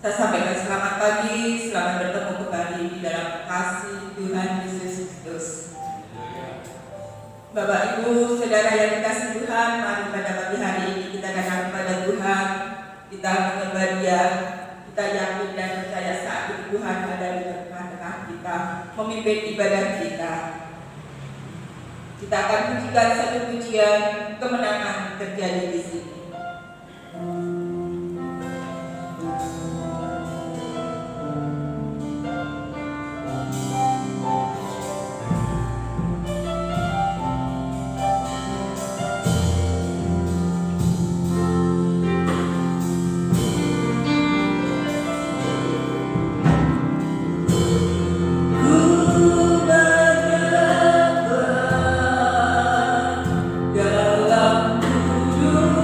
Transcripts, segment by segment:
Saya sampaikan selamat pagi, selamat bertemu kembali di dalam kasih Tuhan Yesus Kristus. Bapak Ibu, Saudara yang dikasihi Tuhan, mari pada pagi hari ini kita datang kepada Tuhan, kita menyembah Dia, kita yakin dan percaya saat ini Tuhan ada di tengah-tengah kita, memimpin ibadah kita. Kita akan pujikan satu pujian kemenangan terjadi di sini. Dalam hidup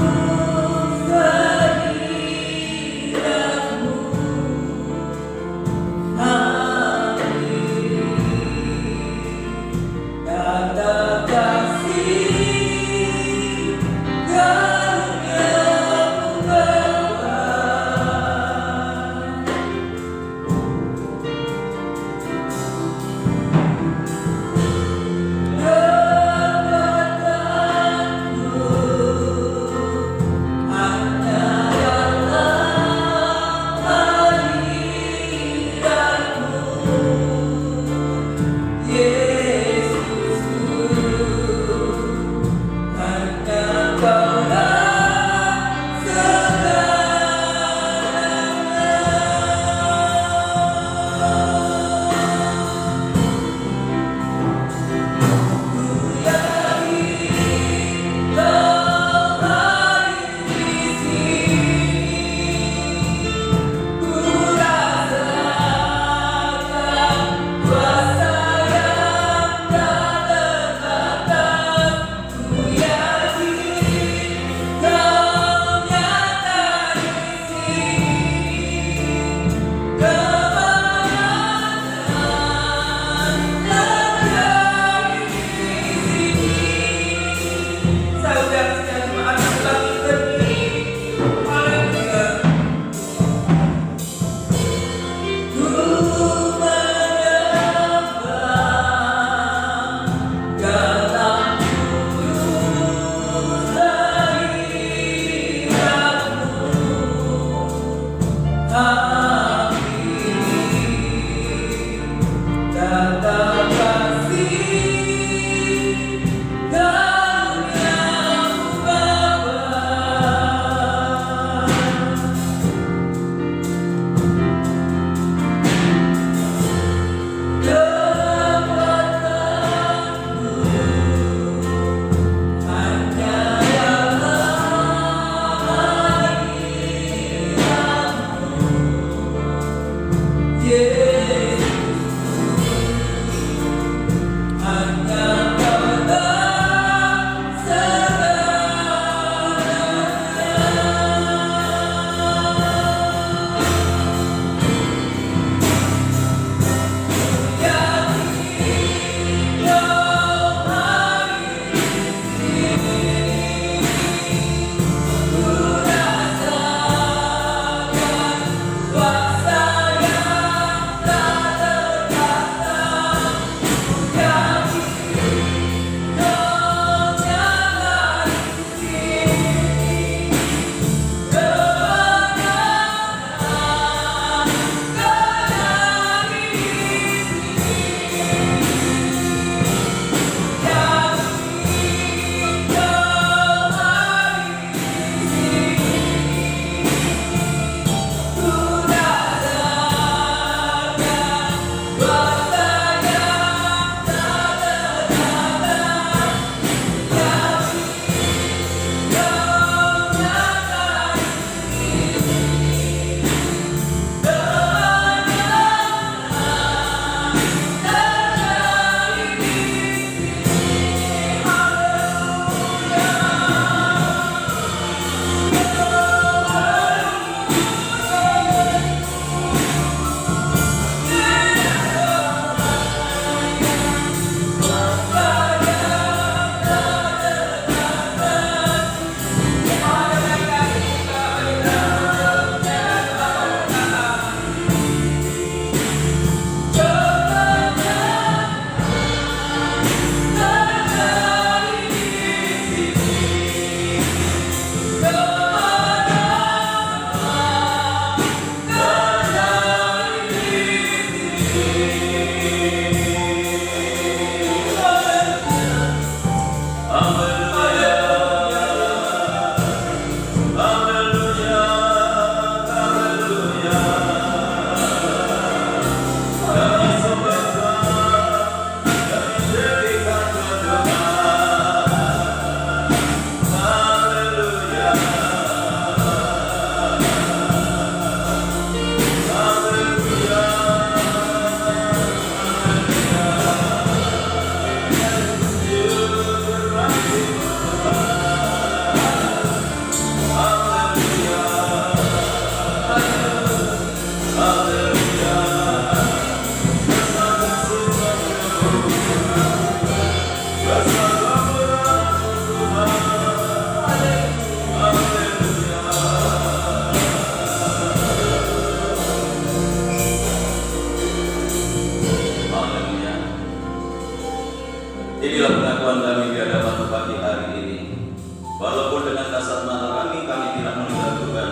Walaupun dengan kasat mata kami tidak melihat Tuhan,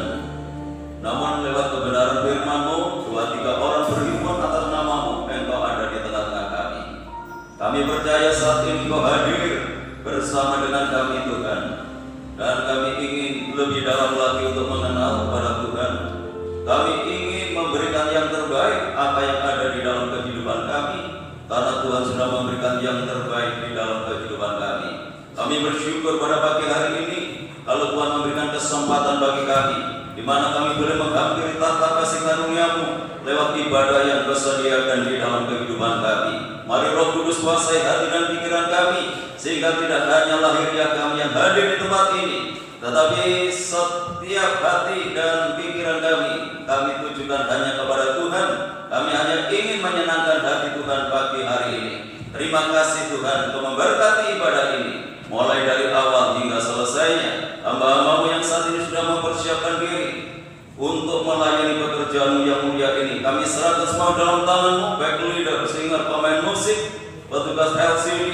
namun lewat kebenaran firman-Mu, 2-3 orang berhimpun atas nama-Mu, Engkau ada di tengah-tengah kami. Kami percaya saat ini Kau hadir bersama dengan kami Tuhan, dan kami ingin lebih dalam lagi untuk mengenal kepada Tuhan. Kami ingin memberikan yang terbaik apa yang ada di dalam kehidupan kami, karena Tuhan sudah memberikan yang terbaik di dalam kehidupan kami. Kami bersyukur pada pagi hari ini kalau Tuhan memberikan kesempatan bagi kami, di mana kami boleh menghampiri tahta kasih karunia-Mu lewat ibadah yang Kau sediakan di dalam kehidupan kami. Mari Roh Kudus kuasai hati dan pikiran kami, sehingga tidak hanya lahiriah kami yang hadir di tempat ini, tetapi setiap hati dan pikiran kami tujukan hanya kepada Tuhan. Kami hanya ingin menyenangkan hati Tuhan pagi hari ini. Terima kasih Tuhan untuk memberkati ibadah ini, mulai dari awal hingga selesainya. Hamba-Hamba-Mu yang saat ini sudah mempersiapkan diri untuk melayani pekerjaan-Mu yang mulia ini, kami serahkan semua dalam tangan-Mu, baik leader, singer, pemain musik, petugas LCD,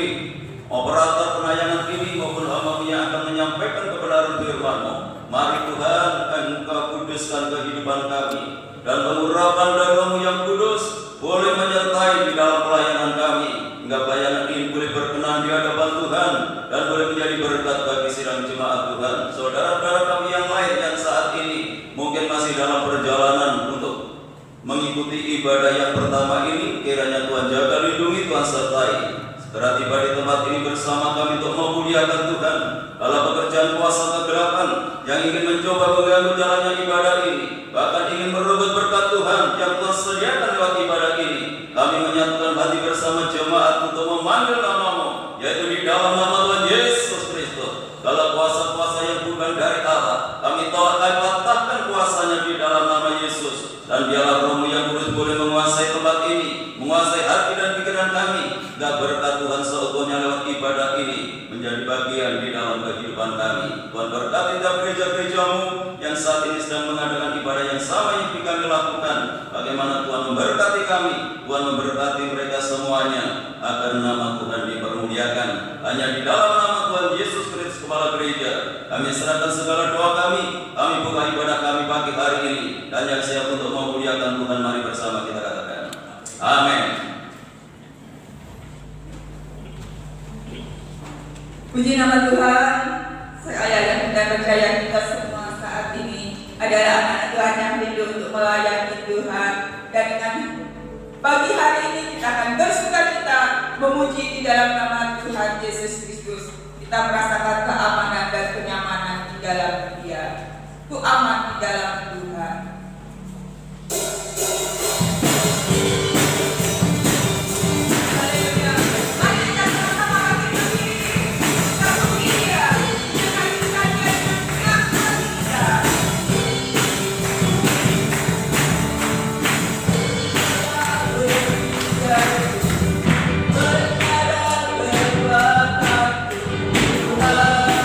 operator penayangan ini, maupun hamba-Mu yang akan menyampaikan kebenaran firman-Mu. Mari Tuhan, Engkau kuduskan kehidupan kami, dan pengurapan darah-Mu yang kudus boleh menyertai di dalam pelayanan kami, hingga pelayanan ini boleh berkenan di hadapan Tuhan, dan boleh menjadi berkat bagi sidang jemaat Tuhan. Saudara-saudara kami yang lain yang saat ini mungkin masih dalam perjalanan untuk mengikuti ibadah yang pertama ini, kiranya Tuhan jaga, lindungi, Tuhan sertai. Segera tiba di tempat ini bersama kami untuk memuliakan Tuhan. Dalam pekerjaan kuasa kegelapan yang ingin mencoba mengganggu jalannya ibadah ini, bahkan ingin merebut berkat Tuhan yang Tuhan sediakan lewat ibadah ini, kami menyatukan hati bersama jemaat untuk memanggil nama-Mu, yaitu di dalam nama Tuhan Yesus Kristus. Kalau kuasa-kuasa yang bukan dari Allah, kami tolak, kami patahkan kuasanya di dalam nama Yesus. Dan biarlah Roh-Mu yang kudus boleh menguasai tempat ini, menguasai hati dan pikiran kami, dan berkat Tuhan seutuhnya lewat ibadah ini menjadi bagian di dalam kehidupan kami. Tuhan berkati tiap gereja-gereja-Mu yang saat ini sedang mengadakan ibadah yang sama yang kami lakukan. Bagaimana Tuhan memberkati kami, Tuhan memberkati mereka semuanya, agar nama Tuhan dipermuliakan. Hanya di dalam nama Tuhan Yesus Kristus Kepala Gereja, kami serahkan segala doa kami buka ibadah kami pagi hari ini, dan yang siap untuk memuliakan Tuhan. Mari bersama kita katakan amin. Puji nama Tuhan. Saya yang tidak percaya kita semua saat ini adalah anak Tuhan yang rindu untuk melayani Tuhan, dan dengan pagi hari ini kita akan bersukacita memuji di dalam nama Tuhan Yesus Kristus. Kita merasakan keamanan dan kenyamanan di dalam Dia. Ku aman di dalam Tuhan. Tuhan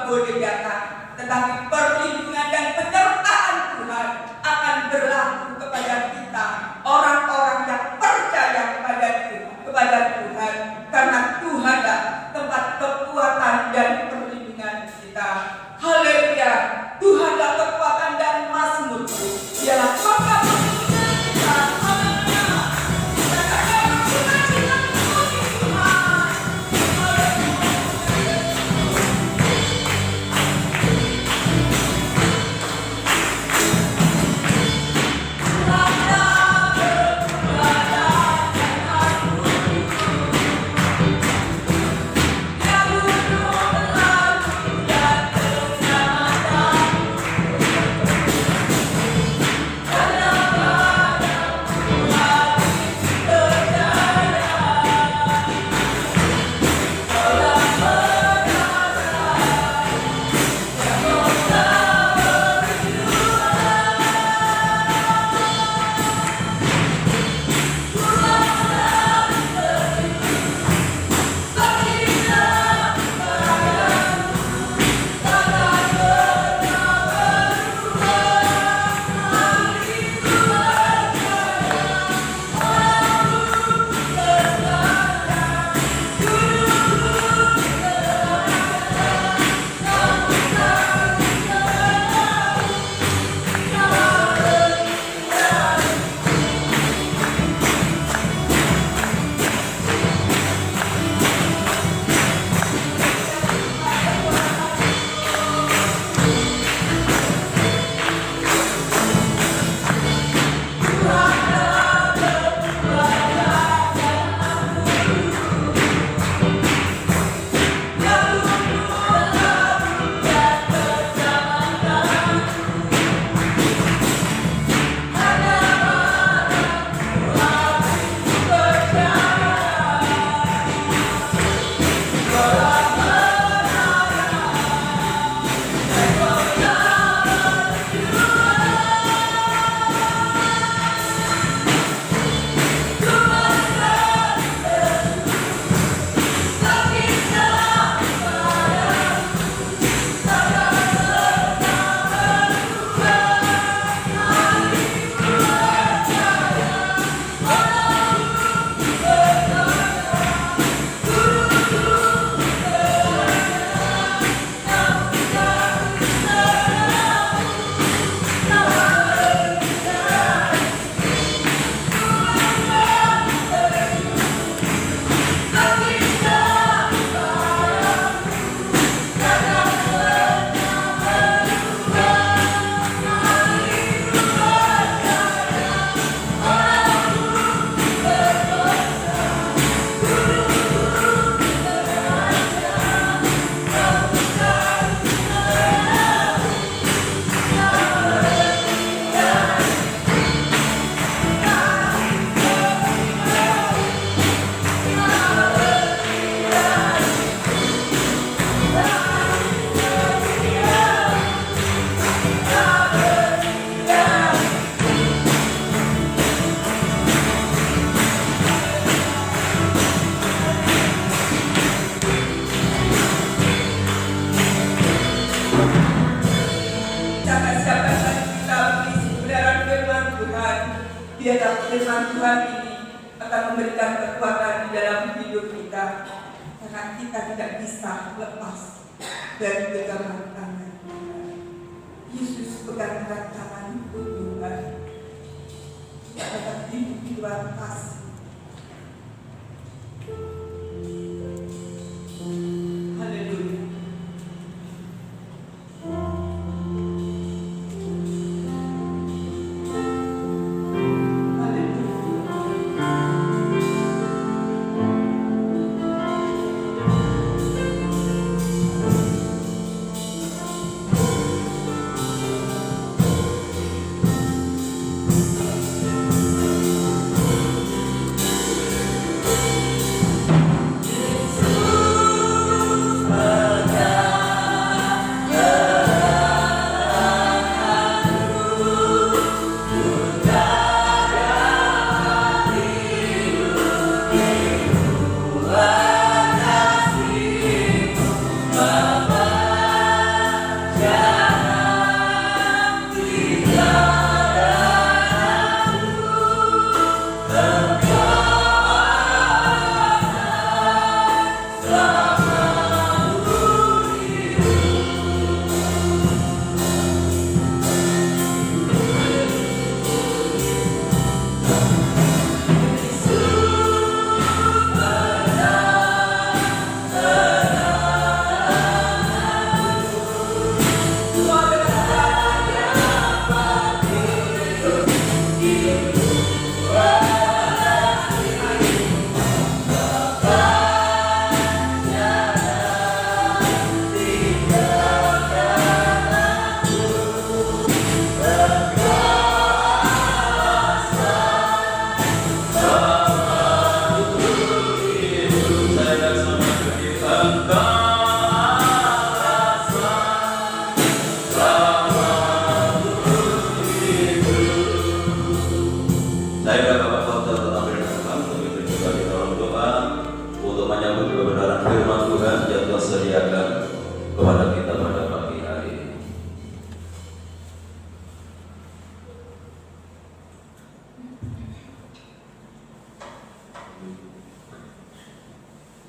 boleh datang, tetapi perlindungan dan penyertaan Tuhan akan berlaku kepada kita, orang-orang yang percaya kepada Tuhan, karena Tuhanlah tempat kekuatan dan perlindungan kita. Haleluya, Tuhanlah kekuatan dan mazmurku, dialah tempat perlindungan kita. Haleluya. Biarlah firman Tuhan ini akan memberikan kekuatan di dalam hidup kita, karena kita tidak bisa lepas dari pegangan tangan Tuhan. Yesus pegang erat tangan Tuhan, tidak dapat hidup di luar kasih. Haleluya.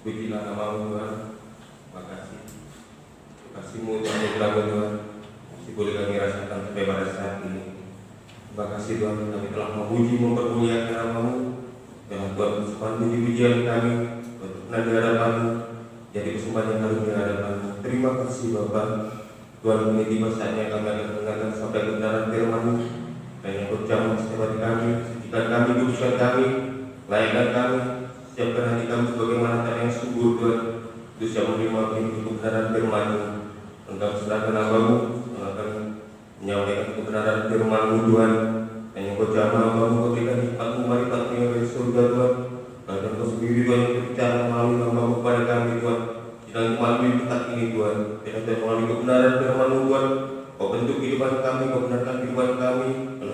Pujilah nama-Mu Tuhan. Makasih. Kasih-Mu Tuhan yang telah Tuhan masih boleh kami rasakan sampai pada saat ini. Terima kasih Tuhan, kami telah memuji mempermuliakan nama-Mu. Dan Tuhan bersembahan puji-pujian kami berkenan di hadapan-Mu, jadi persembahan yang harum di hadapan-Mu. Terima kasih Bapa. Tuhan, ini tiba saatnya kami akan mendengarkan sampai kebenaran firman-Mu. Dan yang berjamah setiap hati kami, sucikan kami, kuduskan kami, layakkan kami, siapkan hati kami sebagaimana tanah yang subur Tuhan, untuk siap menerima kebenaran firman-Mu. Engkau serahkan hamba-Mu yang akan menyampaikan kebenaran firman-Mu Tuhan. Dan yang berjamah hamba-Mu, Kau berikan hikmat-Mu, marifat-Mu yang dari surga Tuhan. Dan Kau sendiri Tuhan yang berbicara melalui hamba-Mu kepada kami Tuhan. Dan melalui kitab ini Tuhan, dan melalui kebenaran firman-Mu Tuhan, Kau bentuk kehidupan kami, Kau benarkan kehidupan kami,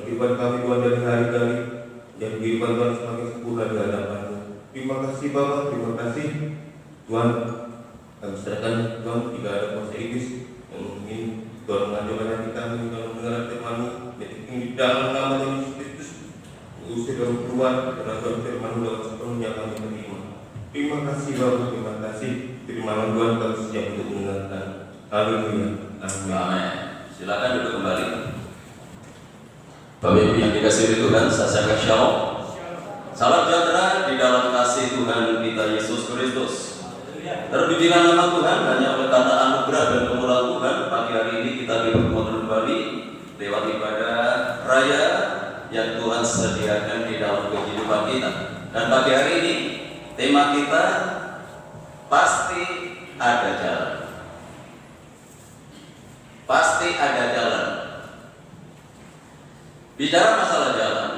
kehidupan kami Tuhan dari hari-hari, dan kehidupan Tuhan semakin sempurna di hadapan-Mu. Terima kasih Bapa, terima kasih Tuhan. Kami serahkan Tuhan, jika ada kuasa iblis yang ingin Tuhan mengajukan hati kami dalam mendengar firman-Mu, detik ini di dalam nama Yesus Kristus, usir dan keluar dalam firman-Mu dalam sepenuhnya kami terima. Terima kasih Bapa, terima kasih. Firman Tuhan kami siap untuk mendengarkan. Haleluya. Amin. Amin. Silakan duduk kembali. Bapak Ibu yang dikasihi Tuhan, saya sangka shalom. Salam sejahtera di dalam kasih Tuhan kita Yesus Kristus. Terpujilah nama Tuhan, hanya oleh karena anugerah dan kemurahan Tuhan pagi hari ini kita dipertemukan kembali lewat ibadah raya yang Tuhan sediakan di dalam kehidupan kita. Dan pagi hari ini tema kita pasti ada jalan. Pasti ada jalan. Bicara masalah jalan,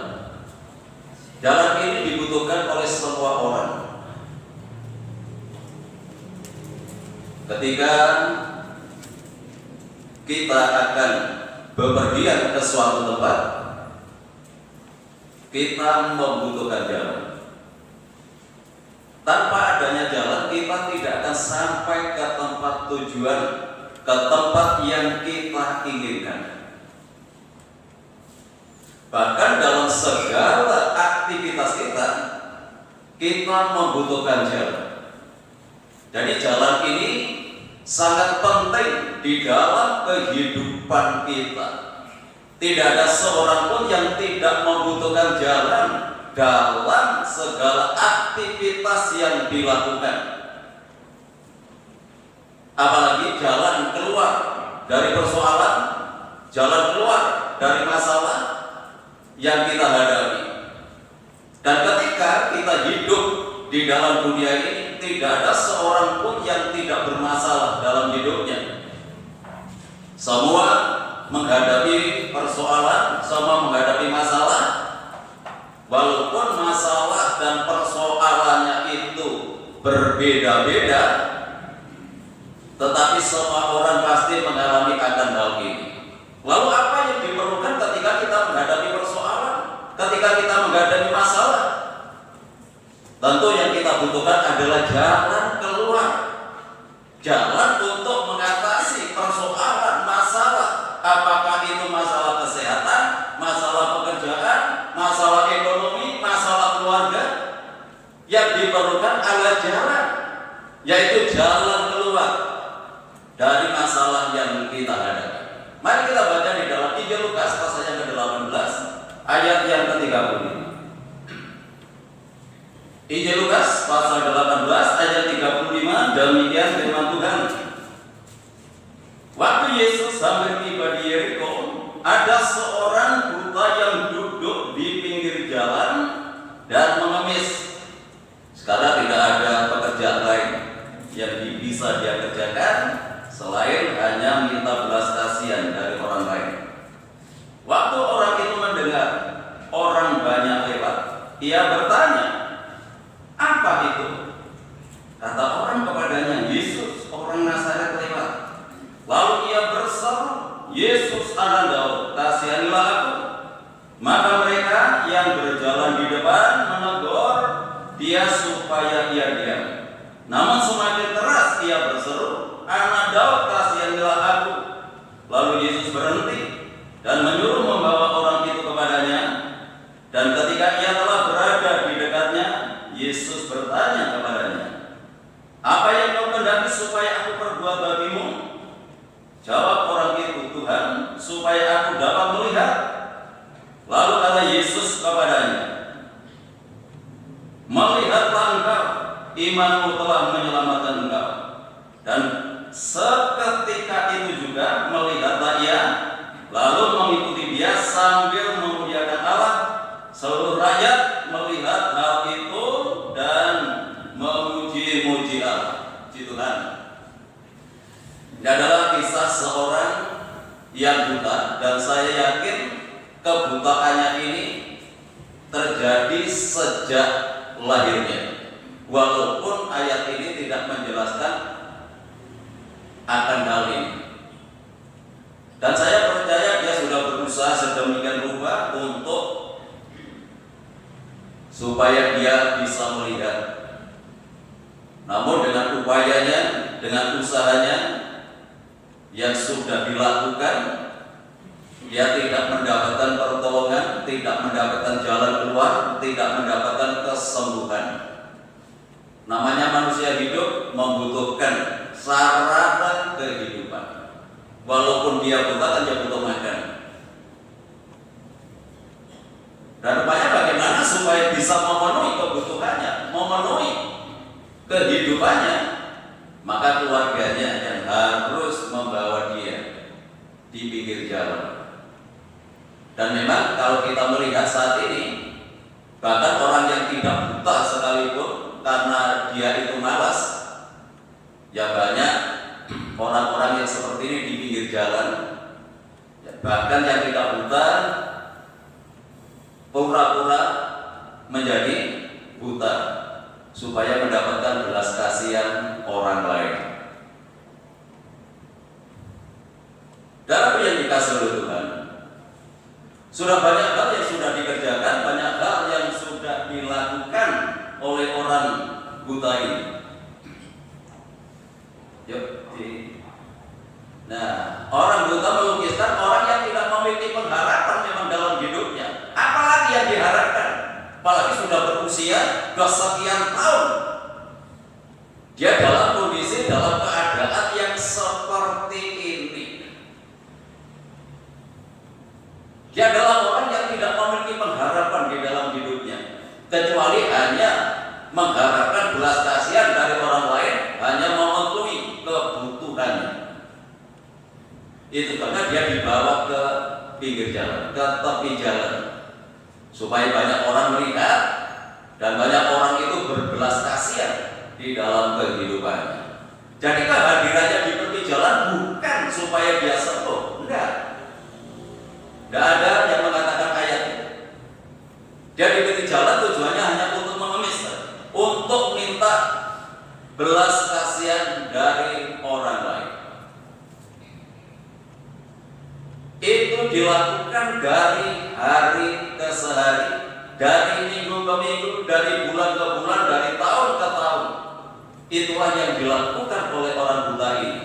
jalan ini dibutuhkan oleh semua orang. Ketika kita akan bepergian ke suatu tempat, kita membutuhkan jalan. Tanpa adanya jalan, kita tidak akan sampai ke tempat tujuan, ke tempat yang kita inginkan. Bahkan dalam segala aktivitas kita membutuhkan jalan. Jadi jalan ini sangat penting di dalam kehidupan kita. Tidak ada seorang pun yang tidak membutuhkan jalan dalam segala aktivitas yang dilakukan. Apalagi jalan keluar dari persoalan, jalan keluar dari masalah yang kita hadapi. Dan ketika kita hidup di dalam dunia ini, tidak ada seorang pun yang tidak bermasalah dalam hidupnya. Semua menghadapi persoalan, semua menghadapi masalah. Walaupun masalah dan persoalannya itu berbeda-beda, tetapi semua orang pasti mengalami akan hal ini. Lalu apa yang diperlukan ketika kita menghadapi persoalan, ketika kita menghadapi masalah? Tentu yang kita butuhkan adalah jalan keluar, jalan untuk mengatasi persoalan, masalah. Apakah itu masalah kesehatan, masalah pekerjaan, masalah ekonomi, masalah keluarga? Yang diperlukan adalah jalan, yaitu jalan keluar dari masalah yang kita hadapi. Mari kita baca di dalam Injil Lukas pasal yang ke-18 ayat yang ke-35. Injil Lukas pasal 18 ayat 35, demikian firman Tuhan. Waktu Yesus sampai tiba di Yeriko, ada seorang buta yang duduk di pinggir jalan dan mengemis. Sekarang tidak ada pekerjaan lain yang bisa dia kerjakan selain hanya minta belas kasihan dari orang lain. Waktu orang itu mendengar orang banyak lewat, ia bertanya, "Apa itu?" Kata orang kepadanya, "Yesus, orang Nazaret lewat." Lalu ia berseru, "Yesus anak Daud, kasihanilah aku." Maka mereka yang berjalan di depan menegur dia supaya ia diam. Namun semakin keras ia berseru, "Anak Daud, kasihanilah aku." Lalu Yesus berhenti dan menyuruh membawa orang itu kepadanya. Dan ketika ia telah berada di dekatnya, Yesus bertanya kepadanya, "Apa yang kau kehendaki supaya aku perbuat bagimu?" Jawab orang itu, "Tuhan, supaya aku dapat melihat." Lalu kata Yesus kepadanya, "Melihatlah engkau, imanmu telah menyelamatkan engkau." Dan seketika itu juga melihatlah ia, lalu mengikuti dia sambil memuliakan Allah. Seluruh rakyat melihat hal itu dan memuji-muji Allah. Puji Tuhan. Ini adalah kisah seorang yang buta, dan saya yakin kebutaannya ini terjadi sejak lahirnya. Walaupun ayat ini tidak menjelaskan akan hal ini. Dan saya percaya dia sudah berusaha sedemikian rupa untuk supaya dia bisa melihat. Namun dengan upayanya, dengan usahanya yang sudah dilakukan, dia tidak mendapatkan pertolongan, tidak mendapatkan jalan keluar, tidak mendapatkan kesembuhan. Namanya manusia hidup membutuhkan sarana kehidupan. Walaupun dia buta, kan dia butuh makan. Dan rupanya bagaimana supaya bisa memenuhi kebutuhannya, memenuhi kehidupannya, maka keluarganya yang harus membawa dia di pinggir jalan. Dan memang kalau kita melihat saat ini, bahkan orang yang tidak buta sekalipun, karena dia itu malas, ya banyak orang-orang yang seperti ini di pinggir jalan. Bahkan yang tidak buta pura-pura menjadi buta supaya mendapatkan belas kasihan orang lain. Dalam yang dikasih oleh Tuhan, sudah banyak hal yang sudah dikerjakan, banyak hal yang sudah dilakukan oleh orang buta ini. Nah, orang buta melukiskan orang yang tidak memiliki pengharapan memang dalam hidupnya. Apalagi yang diharapkan, apalagi sudah berusia sekian tahun, dia dalam kondisi, dalam keadaan yang seperti ini. Dia adalah orang yang tidak memiliki pengharapan di dalam hidupnya, kecuali hanya mengharapkan belas kasihan dari orang lain, hanya memenuhi kebutuhannya. Itu karena dia dibawa ke pinggir jalan, ke tepi jalan, supaya banyak orang melihat dan banyak orang itu berbelas kasihan di dalam kehidupannya. Jadi kehadirannya di tepi jalan bukan supaya dia sembuh, enggak. Tidak ada yang mengatakan ayat itu. Dia di tepi jalan tujuannya hanya untuk mengemis, untuk minta belas kasihan dari orang lain. Itu dilakukan dari hari ke hari, dari minggu ke minggu, dari bulan ke bulan, dari tahun ke tahun. Itulah yang dilakukan oleh orang buta ini,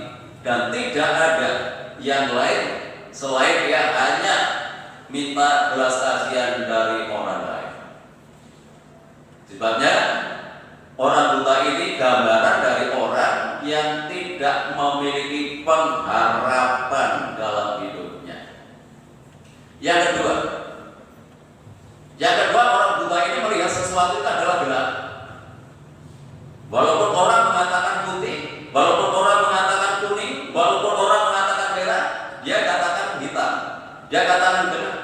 dan tidak ada yang lain selain dia hanya minta belas kasihan dari orang lain. Sebabnya orang buta ini gambaran dari orang yang tidak memiliki pengharapan dalam hidupnya. Yang kedua, orang buta ini melihat sesuatu itu adalah gelap. Walaupun orang mengatakan putih, walaupun orang mengatakan kuning, walaupun orang mengatakan merah, dia katakan hitam, dia katakan gelap.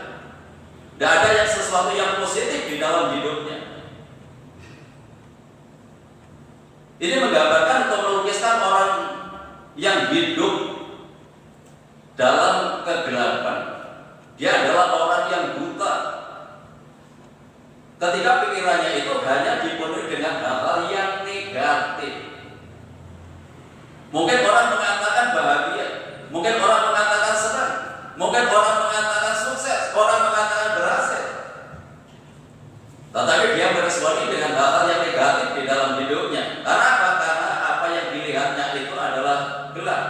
Tidak ada yang sesuatu yang positif di dalam hidupnya. Ini menggambarkan atau melukiskan orang yang hidup dalam kegelapan. Dia adalah orang yang buta. Ketika pikirannya itu hanya dipenuhi dengan hal-hal yang negatif. Mungkin orang mengatakan bahagia, mungkin orang mengatakan senang, mungkin orang mengatakan sukses, orang mengatakan berhasil. Tetapi dia meresponi dengan hal-hal yang negatif di dalam hidupnya. Karena apa? Karena apa yang dilihatnya itu adalah gelap.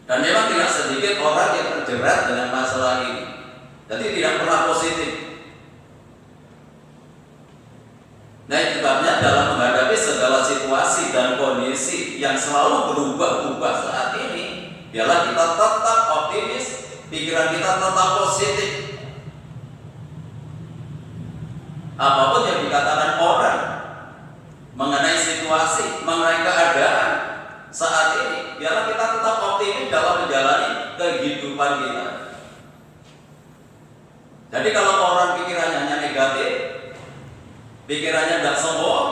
Dan memang tidak sedikit orang yang terjerat dengan masalah ini. Jadi tidak pernah positif. Nah, sebabnya dalam menghadapi segala situasi dan kondisi yang selalu berubah-ubah saat ini, biarlah kita tetap optimis, pikiran kita tetap positif. Apapun yang dikatakan orang mengenai situasi, mengenai keadaan saat ini, biarlah kita tetap optimis dalam menjalani kehidupan kita. Jadi kalau orang pikirannya hanya negatif, pikirannya tidak sembuh,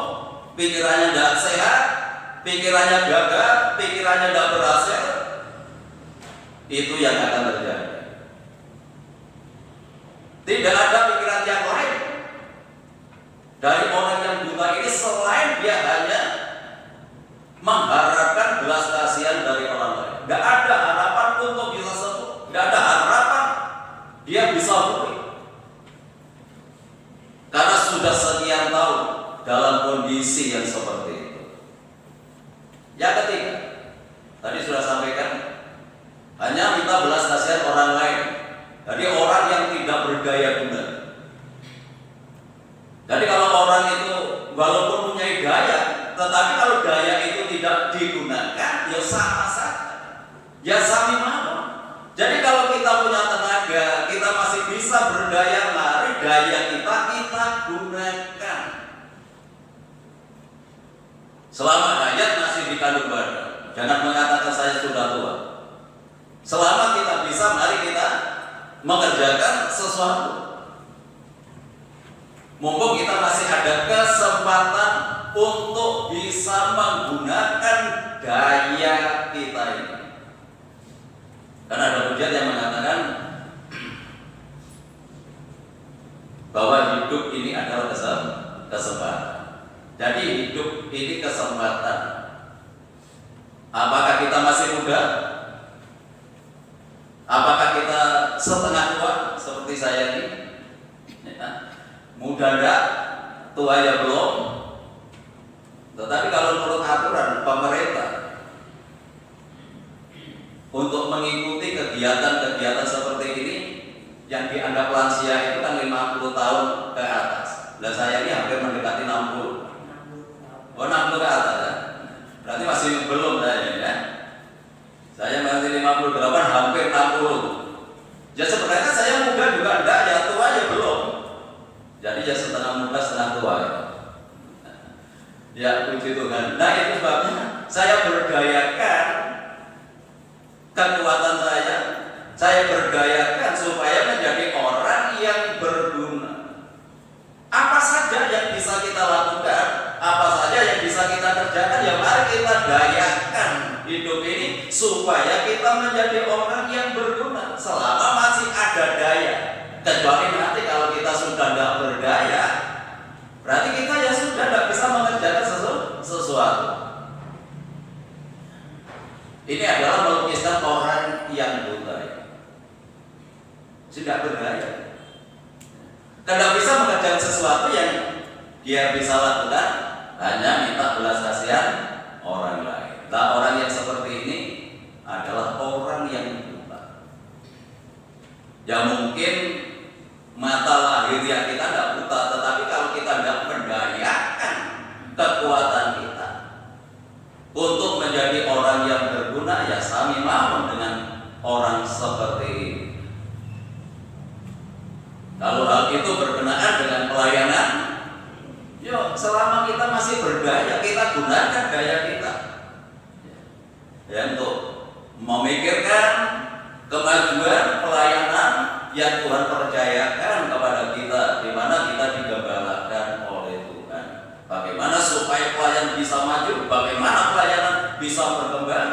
pikirannya tidak sehat, pikirannya gagal, pikirannya tidak berhasil, itu yang akan terjadi. Tidak ada pikiran yang lain dari orang yang buta ini selain dia hanya mengharapkan belas kasihan dari orang lain. Tidak ada harapan untuk bisa sembuh, tidak ada harapan dia bisa pulih. Karena sudah sekian tahun dalam kondisi yang seperti itu. Yang ketiga, tadi sudah sampaikan, hanya minta belas kasihan orang lain. Jadi orang yang tidak berdaya guna. Jadi kalau orang itu walaupun punya daya, tetapi kalau daya itu tidak digunakan, ya sama saja. Ya sami mawon. Jadi kalau kita punya tenaga, kita masih bisa berdaya lari, daya kita gunakan. Selama hayat masih di kandung badan, jangan mengatakan saya sudah tua. Selama kita bisa, mari kita mengerjakan sesuatu. Mumpung kita masih ada kesempatan untuk bisa menggunakan daya kita ini. Karena ada hujat yang mengatakan bahwa hidup ini adalah kesempatan. Jadi hidup ini kesempatan. Apakah kita masih muda? Apakah kita setengah tua seperti saya ini? Muda enggak, tua ya belum. Tetapi kalau menurut aturan pemerintah untuk mengikuti kegiatan-kegiatan seperti ini, yang dianggap lansia itu kan 50 tahun ke atas. Dan saya ini hampir mendekati 60. Oh, 60 ke atas ya? Berarti masih belum saya ya. Saya masih 58, hampir 60. Ya sebenarnya saya muda juga enggak, ya tua ya belum. Jadi ya setengah muda setengah tua ya. Ya puji Tuhan. Nah itu sebabnya saya berdayakan kekuatan saya berdayakan supaya menjadi orang yang berguna. Apa saja yang bisa kita lakukan, apa saja yang bisa kita kerjakan, ya mari kita dayakan hidup ini supaya kita menjadi orang yang berguna selama masih ada daya. Kecuali nanti kalau kita sudah tidak berdaya, berarti kita ya sudah tidak bisa mengerjakan sesuatu. Ini adalah melukiskan orang yang buta, sudah berdaya, tidak bisa mengerjakan sesuatu yang dia bisa lakukan, hanya minta belas kasihan orang lain. Nah, orang yang seperti ini adalah orang yang buta. Ya mungkin mata lahiriah kita tidak buta, tetapi kalau kita tidak mendayakan kekuatan kita untuk menjadi orang yang berguna, ya sami mawon dengan orang seperti ini. Kalau hal itu berkenaan dengan pelayanan, yuk selama kita masih berdaya, kita gunakan daya kita ya untuk memikirkan kemajuan pelayanan yang Tuhan percayakan kepada kita, di mana kita digembalakan oleh Tuhan. Bagaimana supaya pelayanan bisa maju, bagaimana pelayanan bisa berkembang,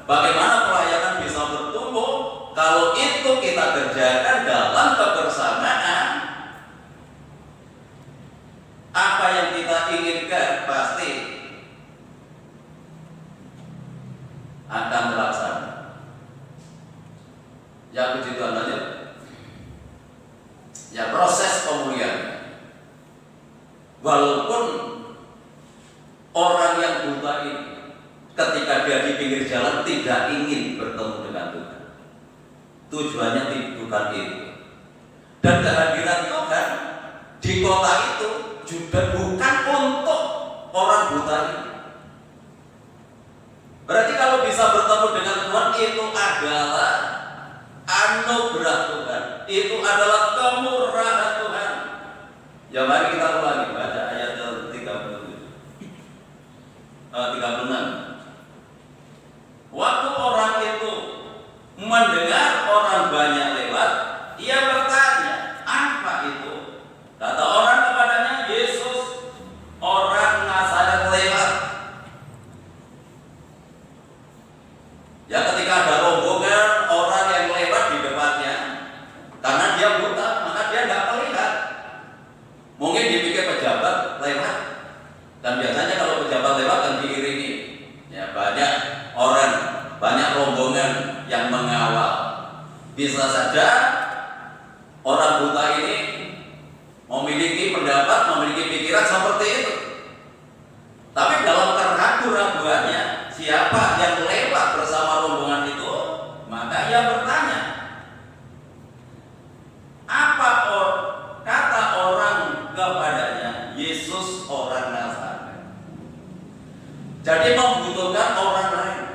bagaimana pelayanan bisa bertumbuh, kalau itu kita kerjakan dalam kebersamaan. Apa yang kita inginkan pasti akan terlaksana. Ya puji Tuhan, lanjut. Ya proses pemulihan. Walaupun orang yang buta ini ketika dia di pinggir jalan tidak ingin bertemu dengan Tuhan. Tujuannya bukan itu. Dan kehadiran Tuhan di kota itu juga bukan untuk orang buta ini. Berarti kalau bisa bertemu dengan Tuhan itu adalah anugerah Tuhan, itu adalah kemurahan Tuhan. Ya mari kita ulangi, baca ayat 36. Waktu orang itu mendengar orang banyak lewat, ia bertanya, apa itu? Kata orang kepadanya, Yesus, orang Nazaret lewat. Ya, ketika ada rombongan orang yang lewat di depannya, karena dia buta, maka dia tidak melihat. Mungkin dipikir pejabat lewat, dan biasanya kalau pejabat lewat kan diiringi, ya banyak orang, banyak rombongan yang mengawal. Bisa saja orang buta ini memiliki pendapat, memiliki pikiran seperti itu. Tapi dalam keraguan-raguannya, siapa yang lewat bersama rombongan itu, maka ia bertanya, apa kata orang kepadanya, Yesus orang Nazaret. Jadi membutuhkan orang lain,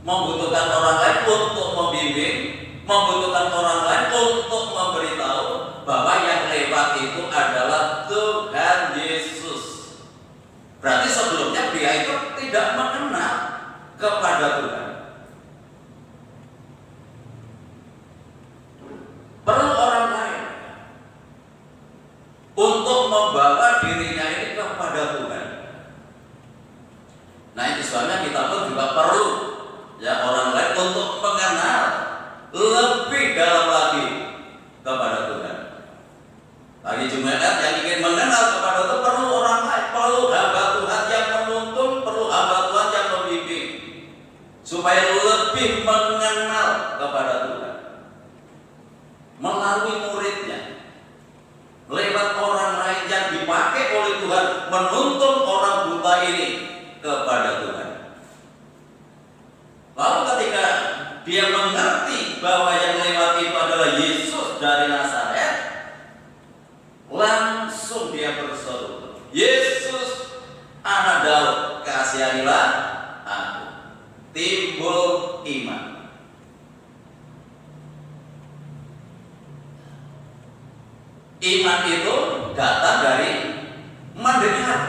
membutuhkan orang lain untuk membimbing, membutuhkan orang lain untuk memberitahu bahwa yang lewat itu adalah Tuhan Yesus. Berarti sebelumnya dia itu tidak mengenal kepada Tuhan. Perlu orang lain untuk membawa dirinya ini kepada Tuhan. Nah, itu sebabnya kita pun juga perlu ya orang lain untuk mengenal lebih dalam lagi kepada Tuhan. Bagi jemaat yang ingin mengenal kepada Tuhan, perlu orang lain, perlu hamba Tuhan yang menuntun, perlu hamba Tuhan yang membimbing, supaya lebih mengenal kepada Tuhan melalui muridnya, lewat orang lain yang dipakai oleh Tuhan menuntun orang buta ini kepada Tuhan. Lalu ketika dia mengerti bahwa yang lewat itu adalah Yesus dari Nazaret, langsung dia berseru, Yesus anak Daud, kasihanilah aku. Timbul iman. Iman itu datang dari mendengar.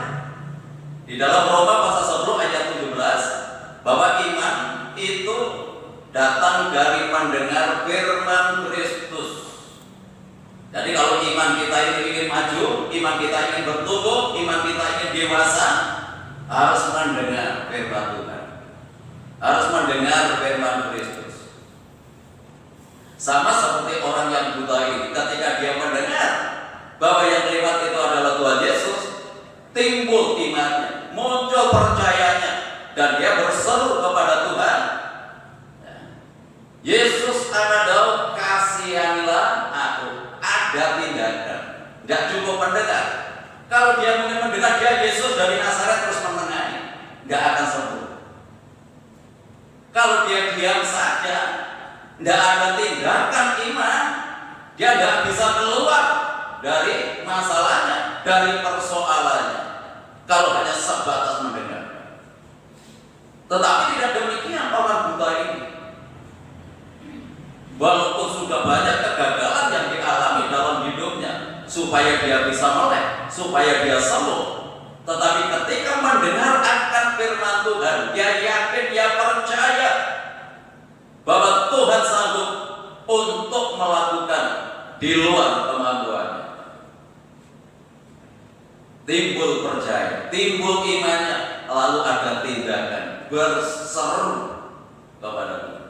Di dalam Roma pasal 10 ayat 17, bahwa iman itu datang dari mendengar firman Kristus. Jadi kalau iman kita ini ingin maju, iman kita ingin bertumbuh, iman kita ingin dewasa, harus mendengar firman Tuhan, harus mendengar firman Kristus. Sama seperti orang yang buta ini, ketika dia mendengar bahwa yang lewat itu adalah Tuhan Yesus, timbul imannya, muncul percayanya, dan dia berseru kepada Tuhan, Yesus anak Daud, kasihanilah aku. Ada tindakan, tidak cukup mendengar. Kalau dia mungkin mendengar dia Yesus dari Nazaret terus menengahi, tidak akan sembuh. Kalau dia diam saja, tidak ada tindakan iman, dia tidak bisa keluar dari masalahnya, dari persoalannya. Kalau hanya sebatas mendengar. Tetapi tidak demikian orang buta ini. Walaupun sudah banyak kegagalan yang dialami dalam hidupnya, supaya dia bisa melek, supaya dia sembuh, tetapi ketika mendengar akan firman Tuhan, dia yakin, dia percaya bahwa Tuhan sanggup untuk melakukan di luar kemampuannya. Timbul percaya, timbul imannya, lalu ada tindakan, berseru kepada Tuhan.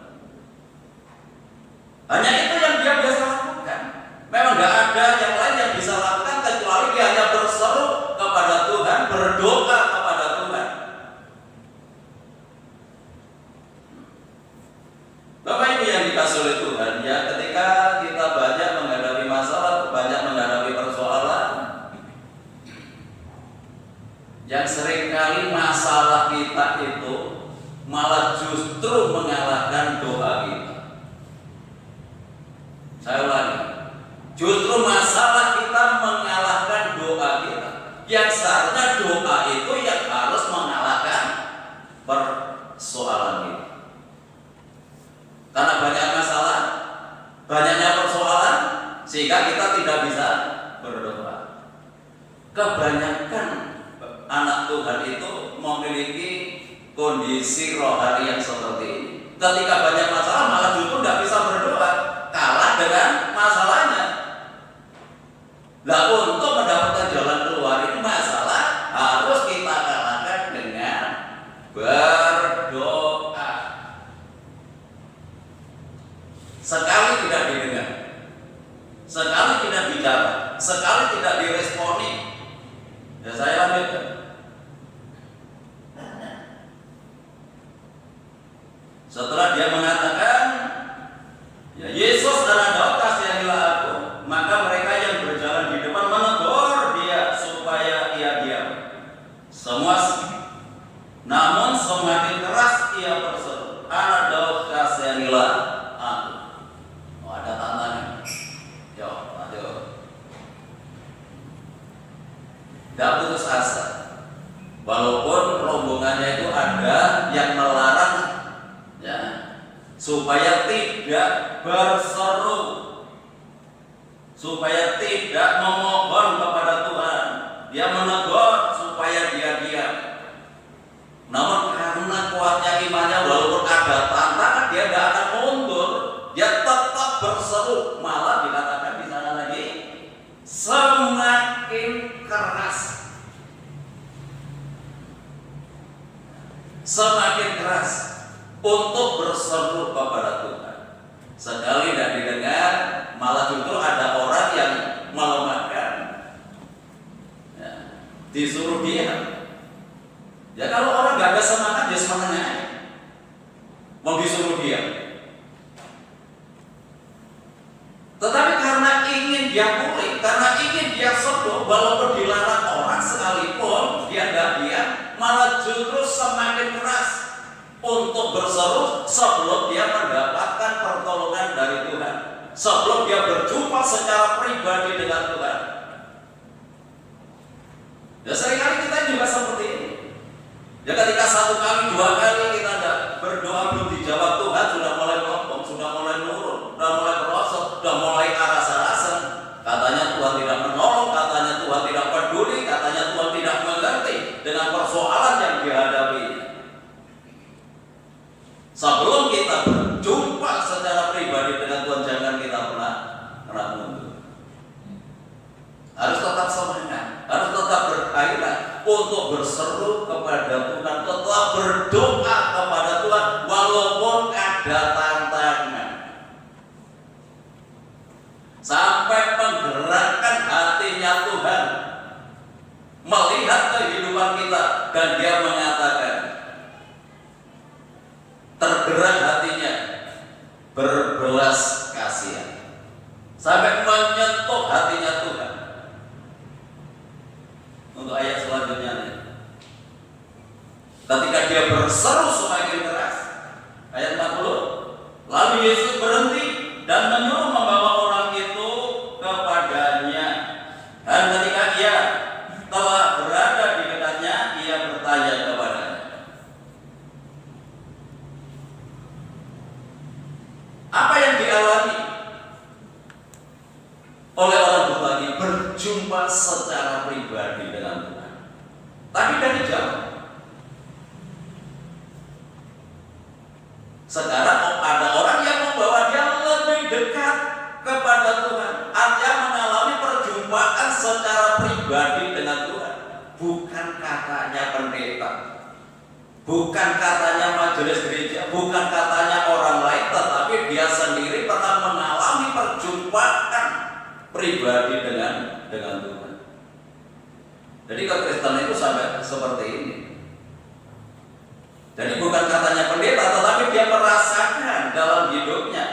Hanya itu yang dia biasa lakukan. Memang tidak ada yang lain yang bisa lakukan kecuali dia hanya berseru kepada Tuhan, berdoa kepada Tuhan. Bapak Ibu yang dikasihi oleh Tuhan, ya, ketika kita banyak menghadapi masalah, banyak menghadapi persoalan, yang seringkali masalah kita itu malah justru mengalahkan doa kita. Saya ulangi, justru masalah kita mengalahkan doa kita. Yang seharusnya doa itu yang harus mengalahkan persoalan kita. Karena banyak masalah, banyaknya persoalan, sehingga kita tidak bisa berdoa. Kebanyakan anak Tuhan itu memiliki kondisi rohani yang seperti ini. Ketika banyak masalah malah justru tidak bisa berdoa, kalah dengan masalahnya. Nah, untuk mendapatkan jalan keluar ini masalah harus kita kalahkan dengan berdoa. Sekali tidak didengar, sekali tidak bicara, sekali tidak diresponi, ya saya lanjutkan. Setelah dia mengatakan, ya Yesus anak Daud kasihanilah aku, maka mereka yang berjalan di depan menegur dia supaya ia diam. Namun semakin keras ia berseru, anak Daud kasihanilah aku. Oh, ada tantangan. Yo, ayo. Tidak putus asa. Walaupun rombongannya itu ada yang melarang, ya, supaya tidak berseru, supaya tidak memohon kepada Tuhan. Dia menegur supaya dia diam. Namun karena kuatnya imannya, walaupun ada tantangan, dia tidak akan mundur. Dia tetap berseru. Malah dikatakan di sana lagi, semakin keras. Semakin keras untuk berseru kepada Tuhan. Sekali tidak didengar, malah justru ada orang yang melemahkan, ya, disuruh diam. Ya kalau orang gak ada semangat, dia semangatnya aja. Mau disuruh diam. Tetapi karena ingin dia pulih, karena ingin dia sembuh, walaupun dilarang orang sekalipun, dia tidak diam, malah justru semakin keras untuk berseru sebelum dia mendapatkan pertolongan dari Tuhan, sebelum dia berjumpa secara pribadi dengan Tuhan. Ya seringkali kita juga seperti ini. Ya ketika satu kali, dua kali kita berdoa belum dijawab, Tuhan sudah mulai ngomong, sudah mulai nurun, sudah mulai merosot, sudah mulai aras-arasan. Katanya Tuhan tidak menolong, katanya Tuhan tidak peduli, katanya Tuhan tidak mengerti dengan persoalan yang dihadapi. Sebelum kita berjumpa secara pribadi dengan Tuhan, jangan kita pernah mundur. Harus tetap semangat, harus tetap bergairah untuk berseru kepada Tuhan, tetap berdoa kepada Tuhan walaupun ada tantangan, sampai menggerakkan hatinya Tuhan melihat kehidupan kita dan dia mengatakan, tergerak hatinya berbelas kasihan, sampai menyentuh hatinya Tuhan. Untuk ayat selanjutnya nih, ketika dia berseru semakin keras, ayat 40, lalu Yesus berhenti dan menyuruh membawa orang itu kepadanya. Dan ketika ia telah berada di dekatnya, ia bertanya kepadanya, apa yang dialami oleh orang buta ini? Berjumpa secara pribadi dengan Tuhan, tapi dari jauh. Sekarang ada orang yang membawa dia lebih dekat kepada Tuhan. Artinya mengalami perjumpaan secara pribadi dengan Tuhan. Bukan katanya pendeta, bukan katanya majelis gereja, bukan katanya orang lain, tetapi dia sendiri pernah mengalami perjumpaan pribadi dengan Tuhan. Jadi kekristenan itu sampai seperti ini. Jadi bukan katanya pendeta, tetapi dia merasakan dalam hidupnya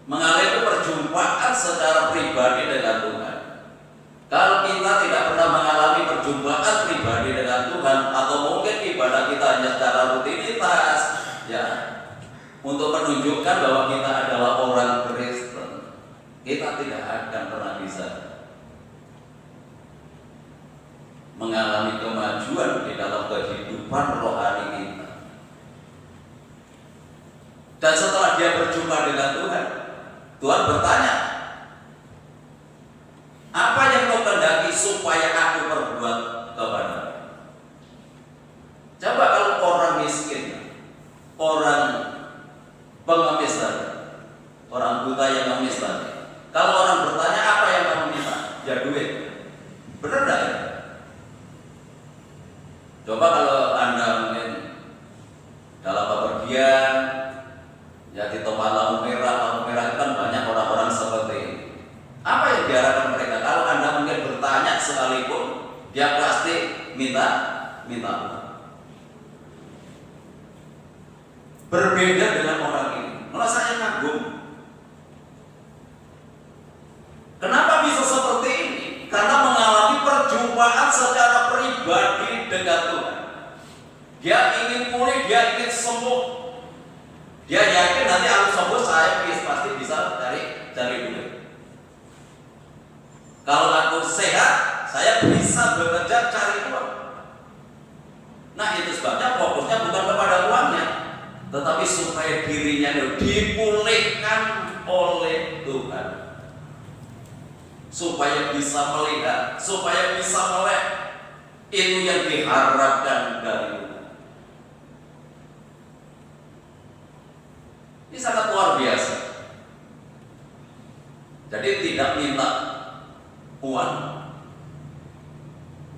mengalami perjumpaan secara pribadi dengan Tuhan. Kalau kita tidak pernah mengalami perjumpaan pribadi dengan Tuhan, atau mungkin ibadah kita hanya secara rutin, menunjukkan bahwa kita adalah orang Kristen, kita tidak akan pernah bisa mengalami kemajuan di dalam kehidupan rohani kita. Dan setelah dia berjumpa dengan Tuhan, Tuhan bertanya, apa yang kau kehendaki supaya aku perbuat kepadamu? Coba kalau orang miskin, orang pengemis tadi, orang buta yang mengemis tadi, kalau orang bertanya apa yang kamu minta, ya duit. Benar enggak ya? Coba kalau Anda mungkin dalam bepergian, ya di tempat lampu merah itu kan banyak orang-orang seperti ini. Apa yang diharapkan mereka? Kalau Anda mungkin bertanya sekalipun, dia pasti minta uang. Berbeda dengan orang ini. Malah saya kagum. Kenapa bisa seperti ini? Karena mengalami perjumpaan secara pribadi dengan Tuhan. Dia ingin pulih, dia ingin sembuh. Dia yakin nanti aku sembuh, saya pasti bisa cari duit. Kalau aku sehat, saya bisa bekerja cari uang. Nah, itu sebabnya fokusnya bukan kepada uangnya, tetapi supaya dirinya dipulihkan oleh Tuhan, supaya bisa melihat, supaya bisa melek. Itu yang diharapkan dari Tuhan. Ini sangat luar biasa. Jadi tidak minta uang,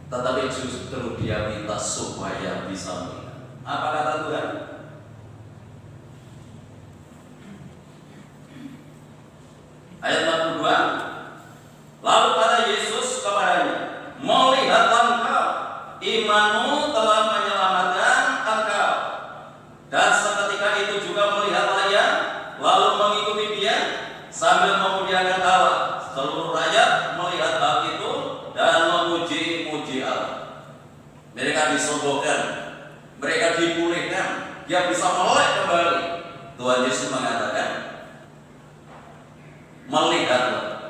tetapi justru dia minta supaya bisa melihat. Apa kata Tuhan? Ayat 42. Lalu kata Yesus kepadanya, melihatlah engkau, imanmu telah menyelamatkan engkau. Dan seketika itu juga melihatlah ia, lalu mengikuti dia sambil memuliakan Allah. Seluruh rakyat melihat hal itu dan memuji-muji Allah. Mereka disembuhkan, mereka dipulihkan, dia bisa melek kembali. Tuhan Yesus mengatakan, melihatlah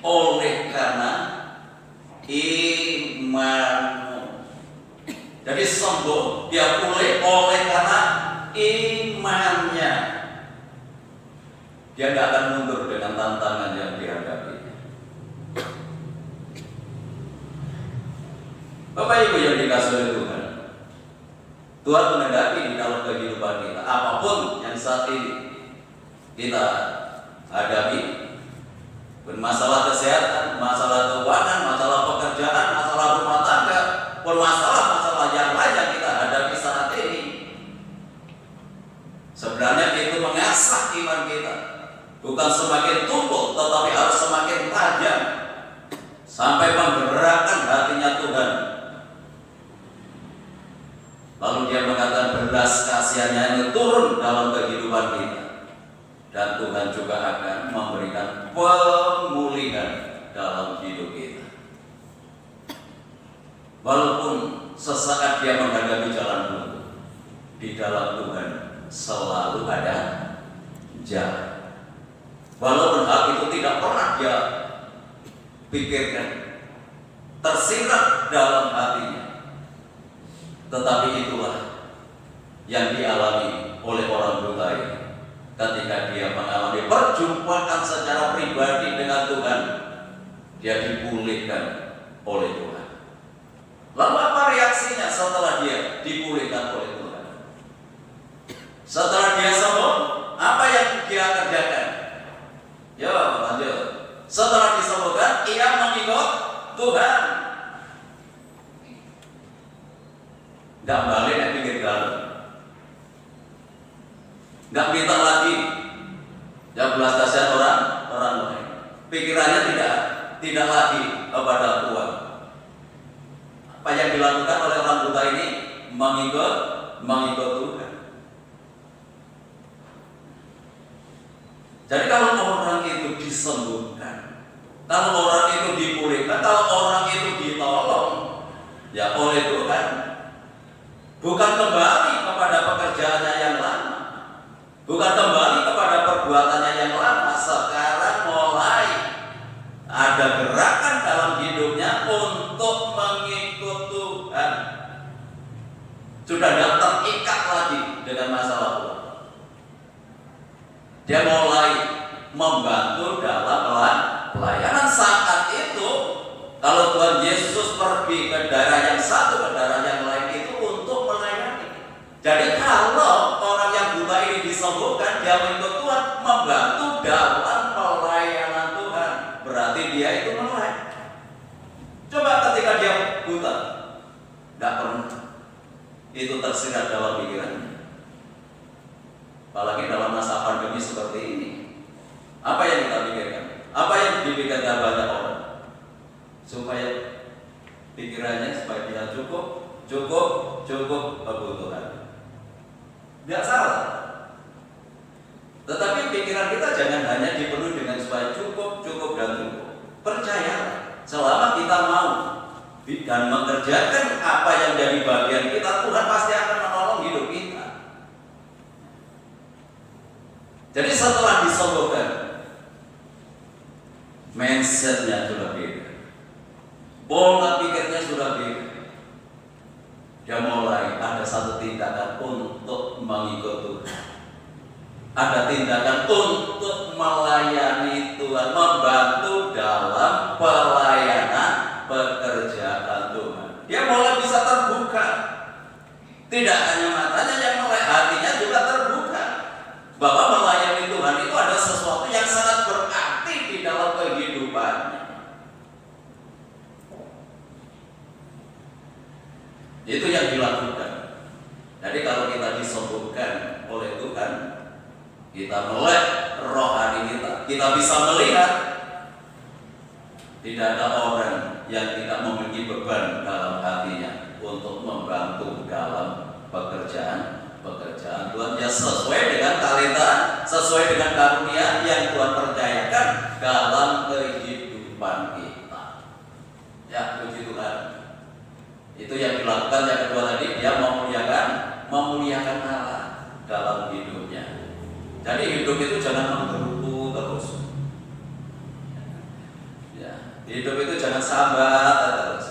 oleh karena imanmu. Jadi sembuh, dia pulih oleh karena imannya. Dia tidak akan mundur dengan tantangan yang dihadapi. Bapak Ibu yang dikasihi oleh Tuhan, Tuhan menghendaki di dalam kehidupan kita, apapun yang saat ini kita hadapi, masalah kesehatan, masalah keuangan, masalah pekerjaan, masalah rumah tangga, pun masalah yang lain yang kita hadapi saat ini. Sebenarnya itu mengasah iman kita, bukan semakin tumbuh, tetapi harus semakin tajam sampai menggerakkan hatinya Tuhan. Lalu dia mengatakan belas kasihannya itu turun dalam kehidupan kita. Dan Tuhan juga akan memberikan pemulihan dalam hidup kita. Walaupun sesaat dia menghadapi jalan buntu, di dalam Tuhan selalu ada jalan. Walaupun hal itu tidak pernah dia pikirkan, tersirat dalam hatinya, tetapi itulah yang dialami oleh orang buta ini. Ketika dia mengalami perjumpaan secara pribadi dengan Tuhan, dia dipulihkan oleh Tuhan. Lalu apa reaksinya setelah dia dipulihkan oleh Tuhan? Setelah dia sembuh, apa yang dia kerjakan? Ya, lanjut. Setelah disembuhkan, ia mengikut Tuhan. Tidak balik dan pikir galau. Nggak minta lagi ya belas kasihan orang lain. Pikirannya tidak lagi kepada uang. Apa yang dilakukan oleh orang buta ini mengikut Tuhan. Jadi kalau orang itu disembuhkan, kalau orang itu dipulihkan, kalau orang itu ditolong, ya oleh Tuhan, bukan kembali kepada pekerjaannya yang lama, dengan masalah Tuhan. Dia mulai membantu dalam pelayanan. Saat itu kalau Tuhan Yesus pergi ke daerah yang satu ke daerah yang lain itu untuk melayani. Jadi kalau orang yang buta ini disembuhkan, dia mengikut Tuhan, membantu dalam pelayanan Tuhan, berarti dia itu melayani. Coba ketika dia buta, tidak pernah itu tersirat dalam pikirannya. Apalagi dalam masa pandemi seperti ini, apa yang kita pikirkan? Apa yang dipikirkan banyak orang? Supaya pikirannya supaya dia cukup kebutuhan. Tidak salah. Tetapi pikiran kita jangan hanya dipenuhi dengan supaya cukup dan cukup. Percayalah, selama kita mau dan mengerjakan apa yang jadi bagian kita, Tuhan pasti akan menolong hidup kita. Jadi setelah disembuhkan, mindsetnya sudah beda, pola pikirnya sudah beda. Dia mulai ada satu tindakan untuk mengikut Tuhan, ada tindakan untuk melayani Tuhan, membantu dalam pelayanan pekerjaan Tuhan. Dia mulai bisa terbuka, tidak hanya matanya yang melek, hatinya juga terbuka bahwa melayani Tuhan itu ada sesuatu yang sangat berarti di dalam kehidupannya. Itu yang dilakukan. Jadi kalau kita disembuhkan oleh Tuhan, kita melek rohani kita bisa melihat. Tidak ada orang yang tidak memiliki beban dalam hatinya untuk membantu dalam pekerjaan Tuhan, ya sesuai dengan talenta, sesuai dengan karunia yang Tuhan percayakan dalam kehidupan kita. Ya, puji Tuhan. Itu yang dilakukan. Yang kedua tadi, dia memuliakan Allah dalam hidupnya. Jadi hidup itu jangan menggerutu terus. Ya, hidup itu jangan sambat terus.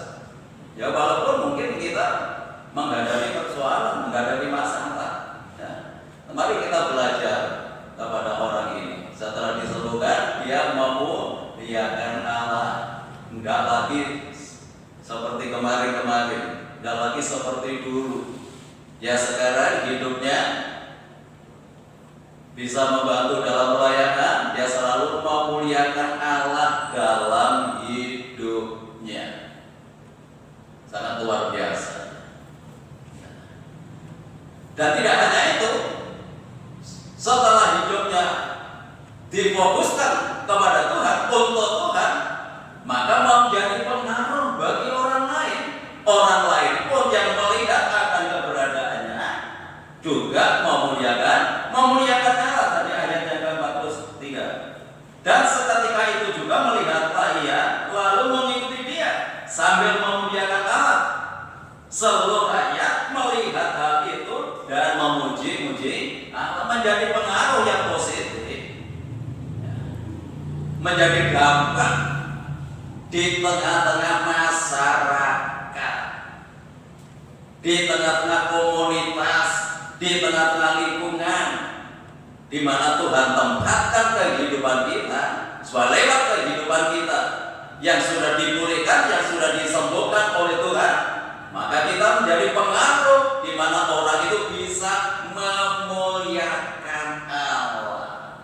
Ya walaupun mungkin kita menghadapi persoalan, menghadapi masalah. Ya, mari kita belajar kepada orang ini. Setelah disembuhkan, dia memuliakan Allah. Enggak lagi seperti kemarin, enggak lagi seperti dulu. Ya sekarang hidupnya bisa membantu dalam pelayanan, dia selalu memuliakan Allah dalam hidupnya. Sangat luar biasa. Dan tidak hanya itu, setelah hidupnya difokuskan kepada Tuhan, untuk Tuhan, maka menjadi pengaruh bagi orang lain. Orang lain pun yang melihat akan keberadaannya juga memuliakan Allah. Tadi ayat yang ke-43. Dan seketika itu juga melihatlah ia, lalu mengikuti dia sambil memuliakan Allah. Seluruh rakyat melihat hal itu dan memuji-muji Allah, menjadi pengaruh yang positif, menjadi dampak di tengah-tengah masyarakat, di tengah-tengah komunitas, di tengah-tengah lingkungan di mana Tuhan tempatkan kehidupan kita, supaya lewat kehidupan kita yang sudah dipulihkan, yang sudah disembuhkan oleh Tuhan, maka kita menjadi pengaruh di mana orang itu bisa memuliakan Allah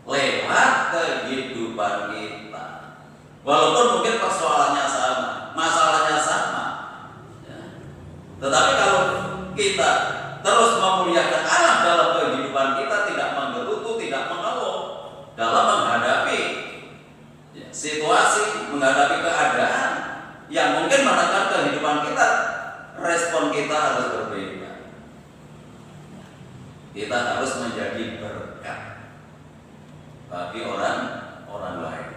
lewat kehidupan kita. Walaupun mungkin persoalannya sama, masalahnya sama, ya. Tetapi kalau kita terus memuliakan Allah dalam kehidupan kita, tidak menggerutu, tidak mengeluh dalam menghadapi situasi, menghadapi keadaan yang mungkin menekan kehidupan kita, respon kita harus berbeda. Kita harus menjadi berkat bagi orang lain.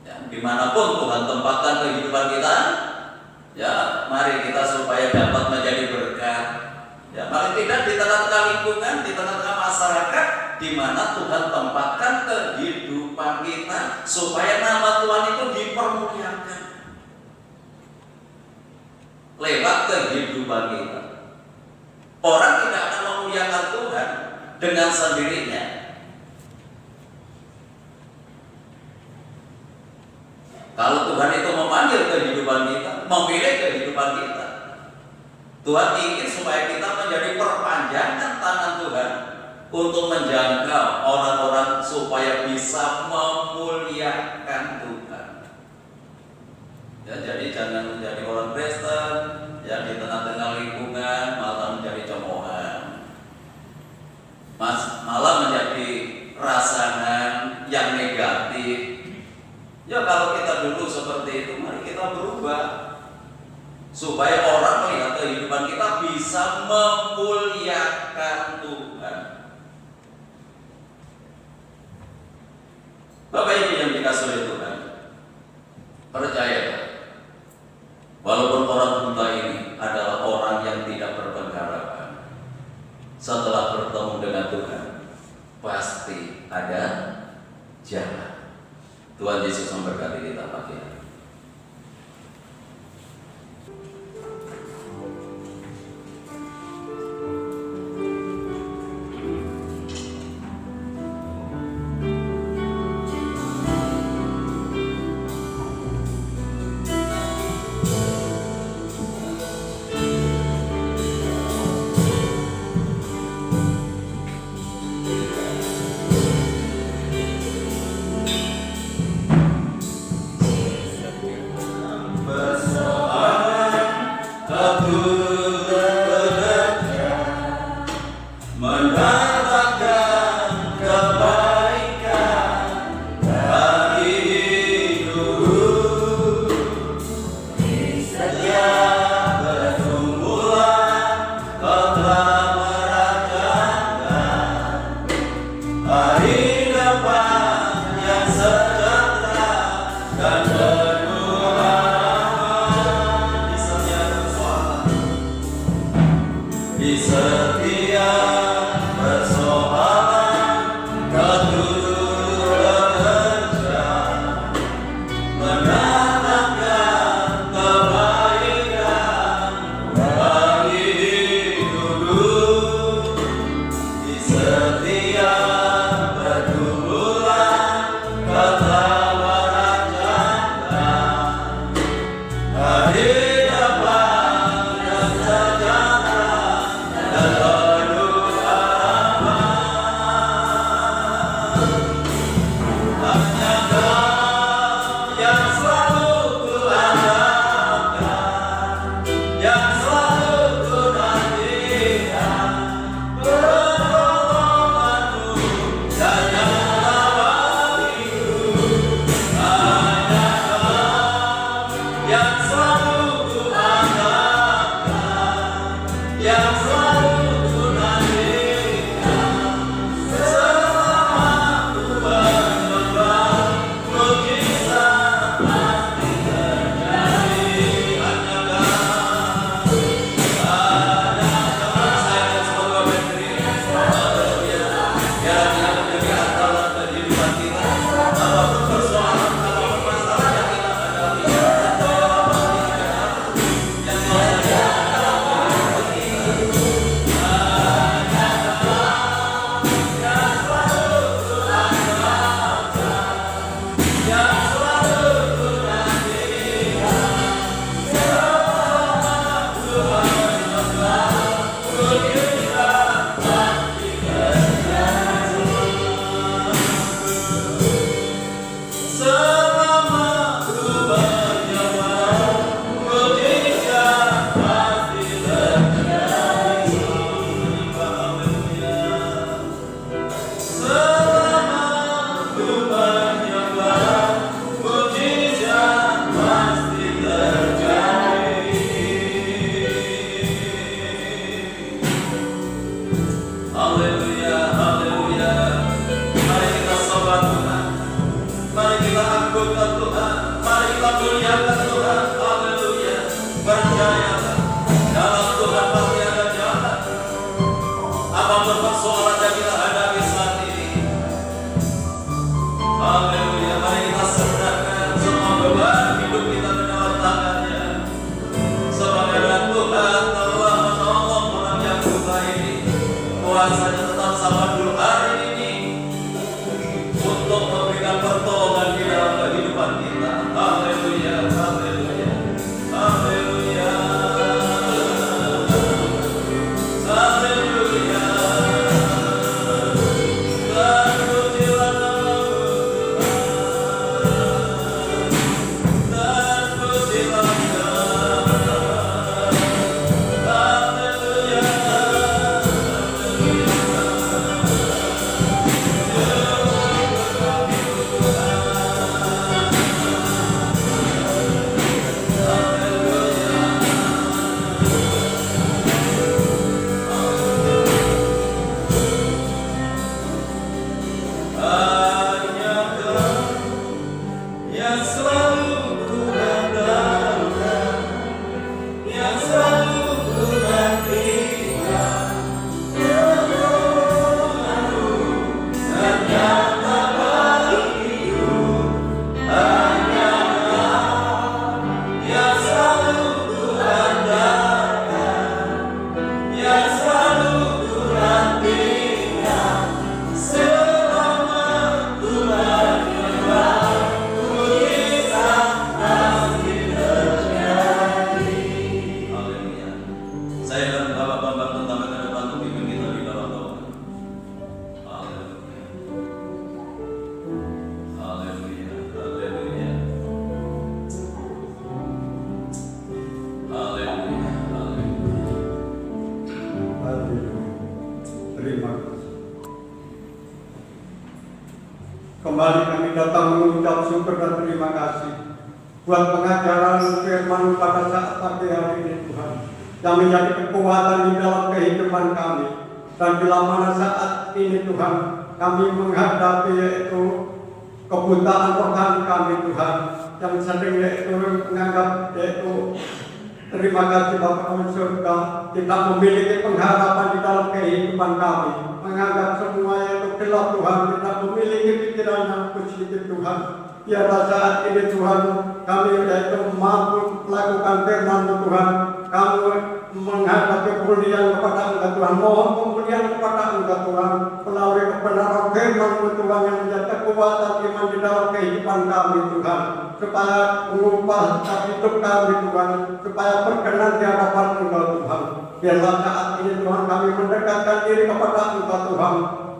Ya, dimanapun Tuhan tempatkan kehidupan kita, ya mari kita supaya dapat menjadi berkat. Ya, paling tidak di tengah-tengah lingkungan, di tengah-tengah masyarakat di mana Tuhan tempatkan kehidupan kita, supaya nama Tuhan itu dipermuliakan lewat kehidupan kita. Orang tidak akan memuliakan dengan sendirinya. Kalau Tuhan itu memanggil kehidupan kita, memilih kehidupan kita, Tuhan ingin supaya kita menjadi perpanjangan tangan Tuhan untuk menjangkau orang-orang supaya bisa memuliakan Tuhan. Ya, jadi jangan menjadi orang Kristen yang di tengah-tengah lingkungan malah menjadi cemoohan, malah menjadi rasangan yang negatif. Ya, kalau kita dulu seperti itu, mari kita berubah supaya orang melihat kehidupan kita bisa memuliakan Tuhan. Bapak Ibu yang dikasihi oleh Tuhan, percayalah, walaupun orang buta ini adalah orang yang tidak berpengharapan, setelah bertemu dengan Tuhan pasti ada jalan. Tuhan Yesus memberkati kita pagi hari. Di depan yang sejahtera dan penuh kuasanya tetap sama dulu hari ini untuk memberikan pertolongan di dalam kehidupan kita. Haleluya, haleluya, haleluya, haleluya. Dan pujilah nama Tuhan, dan pujilah Tuhan. Haleluya. Hanya Kau yang selalu ku andalkan, yang selalu ku nantikan. Ternyata bagiku hanya Kau yang selalu ku andalkan, yang selalu ku nantikan. Selama ku berjuang, mujizat pasti terjadi. Haleluya. Saya dan Bapak Bambang tentang ke depan untuk pimpin kita di dalam doa. Haleluya. Haleluya. Haleluya. Haleluya. Haleluya. Haleluya. Terima kasih. Kembali kami datang mengucap syukur dan terima kasih buat pengajaran firman pada saat pagi hari ini Tuhan, yang menjadi kekuatan di dalam kehidupan kami. Dan bila mana saat ini Tuhan kami menghadapi yaitu kebutaan rohani kami Tuhan, yang sering yaitu menganggap yaitu terima kasih Bapa kami surga, tidak memiliki pengharapan di dalam kehidupan kami, menganggap semua itu gelap Tuhan, tidak memiliki pikiran yang positif Tuhan. Biarlah saat ini Tuhan kami yaitu mampu melakukan firman Tuhan, kami menghadap kemuliaan kepada Engkau Tuhan, mohon kemuliaan kepada Engkau Tuhan melalui kebenaran firman Tuhan yang menjadi kekuatan iman di dalam kehidupan kami Tuhan, supaya mengubah hidup kami Tuhan, supaya berkenan di hadapan Engkau Tuhan. Biarlah saat ini Tuhan kami mendekatkan diri kepada Engkau Tuhan,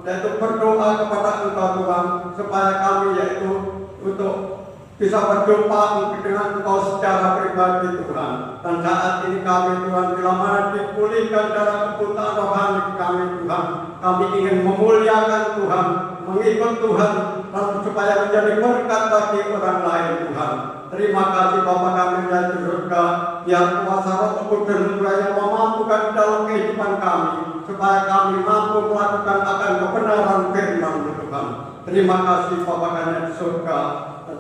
yaitu berdoa kepada Engkau Tuhan, supaya kami yaitu untuk bisa berjumpa dengan Engkau secara pribadi Tuhan. Dan saat ini kami Tuhan, bila mana dipulihkan dalam kebutaan rohani kami Tuhan, kami ingin memuliakan Tuhan, mengikut Tuhan, dan supaya menjadi berkat bagi orang lain Tuhan. Terima kasih Bapa kami yang di surga, biar kuasa Roh Kudus yang memampukan dalam kehidupan kami, supaya kami mampu melakukan akan kebenaran firman Tuhan. Terima kasih Bapa kami yang di surga.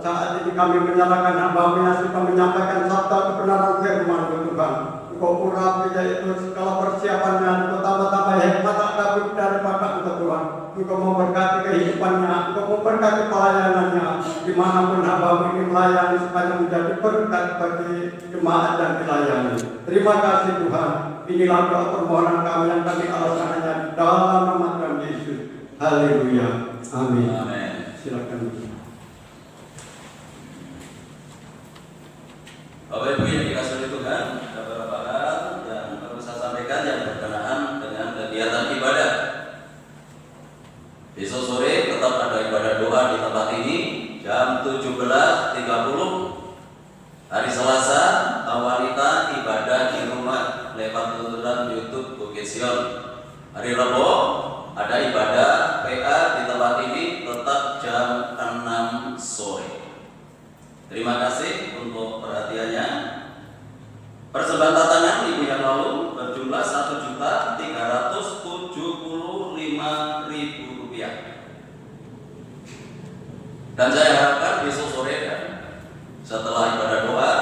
Saat ini kami menyalakan hamba-Mu yang sudah menyampaikan sabda kebenaran firman Tuhan. Engkau urapi yaitu segala persiapannya, Engkau tambah-tambah hikmat akabur daripada Engkau Tuhan. Engkau memberkati kehidupannya, Engkau memberkati pelayanannya, dimanapun hamba-Mu ini melayani supaya menjadi berkat bagi jemaat yang dilayani. Terima kasih Tuhan. Inilah doa permohonan kami yang kami alasannya di dalam nama Tuhan Yesus. Haleluya. Amin. Amin. Silakan. Bapak Ibu yang dikasihi Tuhan, ada beberapa hal yang perlu saya sampaikan yang berkenaan dengan kegiatan ibadah. Besok sore tetap ada ibadah doa di tempat ini jam 17.30. Hari Selasa wanita ibadah di rumah lewat tuntunan YouTube Bukit Sion. Hari Rabu ada ibadah PA di tempat ini tetap jam 6 sore. Terima kasih untuk perhatiannya. Persembahan tatangan minggu yang lalu berjumlah Rp1.375.000. Dan saya harapkan besok sore dan setelah ibadah doa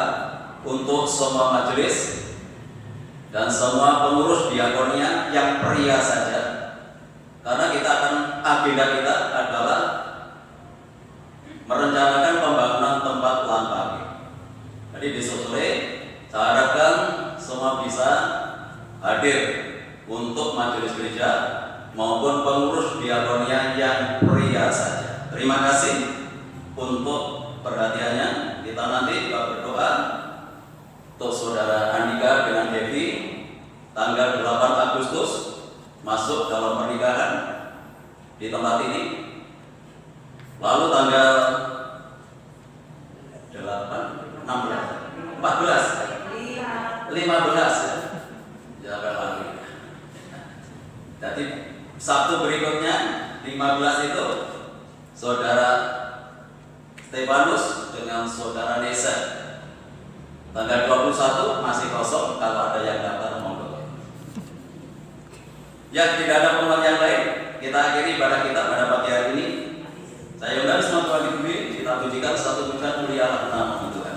untuk semua majelis dan semua pengurus diakonia yang pria saja, karena kita akan agenda kita adalah merencanakan pembangunan tempat lampari. Jadi besok sore saya harapkan semua bisa hadir untuk majelis gereja maupun pengurus diakonia yang pria saja. Terima kasih untuk perhatiannya. Kita nanti berdoa untuk saudara Andika dengan Devi tanggal 8 Agustus masuk dalam pernikahan di tempat ini. Lalu tanggal 8, 16, 14, 15 ya lagi. Jadi Sabtu berikutnya 15 itu saudara Stefanus dengan saudara Nesa. Tanggal 21 masih kosong, kalau ada yang daftar monggo. Ya, tidak ada pengumuman yang lain. Kita akhiri ibadah kita pada pagi hari ini. Saya undang semua Tuhan Ibu, kita pujikan satu pujian mulialah nama Tuhan.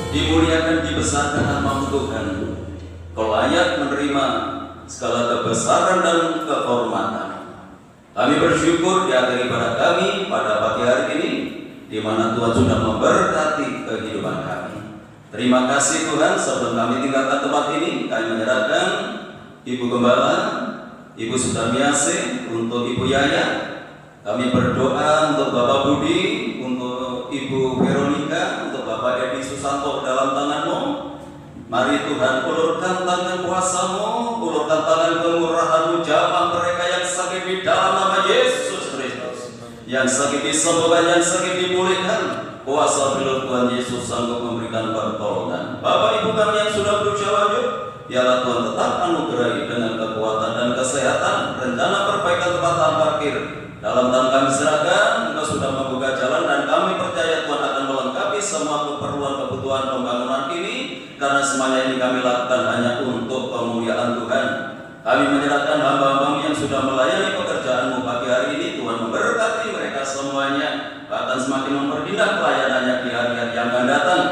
Dimuliakan, dibesarkan nama Tuhan. Kau layak menerima segala kebesaran dan kehormatan. Kami bersyukur di akhir ibadah kami pada pagi hari ini, di mana Tuhan sudah memberkati kehidupan kami. Terima kasih Tuhan. Sebelum kami tinggalkan tempat ini, kami menyerahkan Ibu Gembala, Ibu Sudarmiase, untuk Ibu Yaya. Kami berdoa untuk Bapak Budi, untuk Ibu Veronica, untuk Bapak Edi Susanto dalam tangan-Mu. Mari Tuhan, ulurkan tangan kuasa-Mu, ulurkan tangan kemurahan-Mu, jamah mereka yang sakit di dalam nama Yesus Kristus. Yang sakit disembuhkan, yang sakit dipulihkan. Kuasa filosof Tuhan Yesus sanggup memberikan pertolongan. Bapak Ibu kami yang sudah berusia lanjut, biarlah Tuhan tetap anugerahi dengan kekuatan dan kesehatan. Rencana perbaikan tempat parkir dalam tangan kami serahkan. Engkau sudah membuka jalan dan kami percaya Tuhan akan melengkapi semua keperluan kebutuhan pembangunan ini, karena semuanya ini kami lakukan hanya untuk kemuliaan Tuhan. Kami menyerahkan hamba-hamba yang sudah melayani pekerjaan-Mu pagi hari ini. Tuhan memberkati mereka semuanya, bahkan semakin memperindah pelayanannya di hari-hari yang akan datang.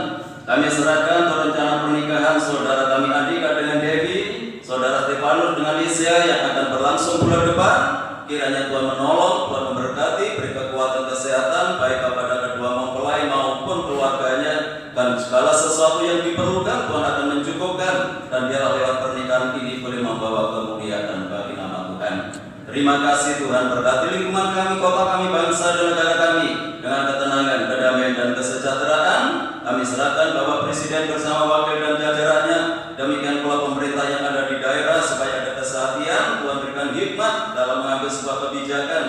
Kami serahkan rencana pernikahan saudara kami Andika dengan Devi, saudara Stefanus dengan Lisya yang akan berlangsung bulan depan. Kiranya Tuhan menolong, Tuhan memberkati, beri kekuatan kesehatan baik kepada kedua mempelai maupun keluarganya, dan segala sesuatu yang diperlukan Tuhan akan mencukupkan, dan biarlah lewat pernikahan ini boleh membawa kemuliaan bagi nama Tuhan. Terima kasih Tuhan, berkati lingkungan kami, kota kami, bangsa dan negara kami dengan ketenangan, kedamaian dan kesejahteraan. Kami serahkan Bapak Presiden bersama wakil dan jajarannya, demikian pula pemerintah yang ada di daerah, supaya ada kesehatan. Tuhan berikan hikmat dalam mengambil sebuah kebijakan,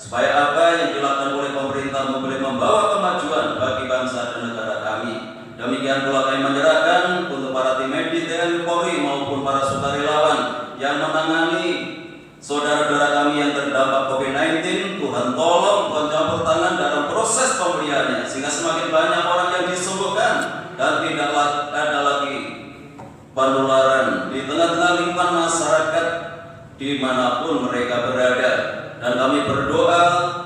supaya apa yang dilakukan oleh pemerintah boleh membawa kemajuan bagi bangsa dan negara kami. Demikian pula kami menyerahkan untuk para tim medis TNI Polri maupun para sukarelawan yang menangani saudara-saudara kami yang terdampak COVID-19. Tuhan tolong, Tuhan campur tangan dalam proses pemulihannya, sehingga semakin banyak orang yang disembuhkan dan tidak ada lagi penularan di tengah-tengah lingkungan masyarakat dimanapun mereka berada. Dan kami berdoa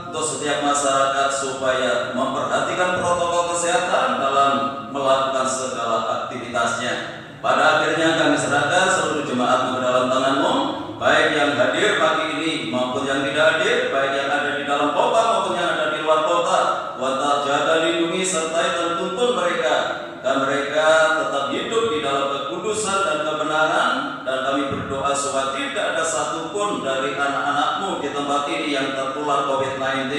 untuk setiap masyarakat supaya memperhatikan protokol kesehatan dalam melakukan segala aktivitasnya. Pada akhirnya kami serahkan seluruh jemaat-Mu ke dalam tangan-Mu. baik yang hadir pagi ini maupun yang tidak hadir, baik yang ada di dalam kota maupun yang ada di luar kota. Tuhan tetap jaga, lindungi, sertai dan tuntun mereka, dan mereka tetap hidup di dalam kekudusan dan kebenaran. Dan kami berdoa supaya tidak ada satupun dari anak-anak-Mu di tempat ini yang tertular COVID-19.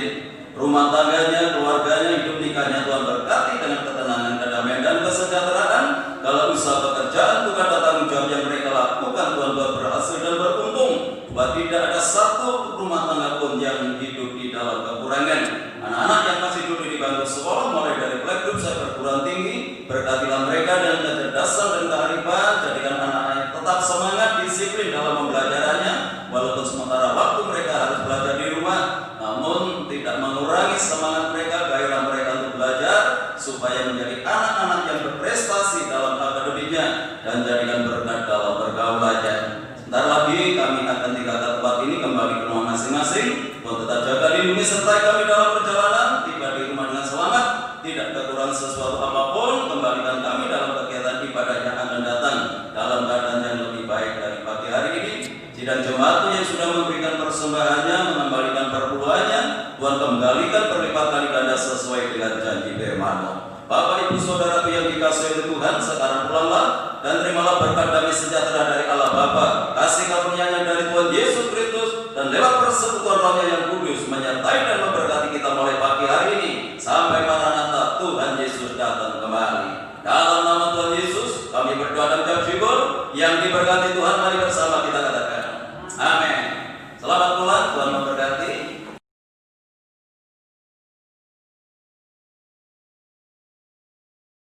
Rumah tangganya, keluarganya, hidup nikahnya Tuhan berkati dengan ketenangan, kedamaian dan kesejahteraan. Kalau usaha pekerjaan Tuhan ada tanggung jawab yang mereka lakukan, Tuhan buat berhasil dan beruntung. Buat tidak ada satu rumah tangga pun yang hidup di dalam kekurangan. Anak-anak yang masih duduk di bangku sekolah mulai dari playgroup sampai perguruan tinggi, berkatilah mereka dengan kecerdasan dan kearifan. Jadikan anak-anak tetap semangat, disiplin dalam pembelajarannya, walaupun sementara waktu mereka harus belajar di rumah, namun tidak mengurangi semangat mereka, gairah mereka untuk belajar, supaya menjadi anak-anak yang berprestasi dalam akademiknya dan jadikan berkat dalam pergaulannya. Sebentar lagi kami akan tinggalkan tempat ini, kembali ke rumah masing-masing. Tuhan tetap jaga, lindungi, sertai kami dalam perjalanan, tiba di rumah dengan selamat, tidak kekurangan sesuatu apapun. Kembalikan kami dalam kegiatan ibadah yang akan datang dalam keadaan yang lebih baik dari pagi hari ini. Sidang jemaat yang sudah memberikan persembahannya, mengembalikan perpuluhannya, Tuhan kembalikan berlipat kali ganda sesuai dengan janji firman-Mu. Bapak Ibu Saudaraku yang dikasihi oleh Tuhan, sekarang pulanglah dan terimalah berkat damai sejahtera dari Allah Bapa, kasih karunia-Nya dari Tuhan Yesus Kristus, dan lewat persekutuan Roh-Nya yang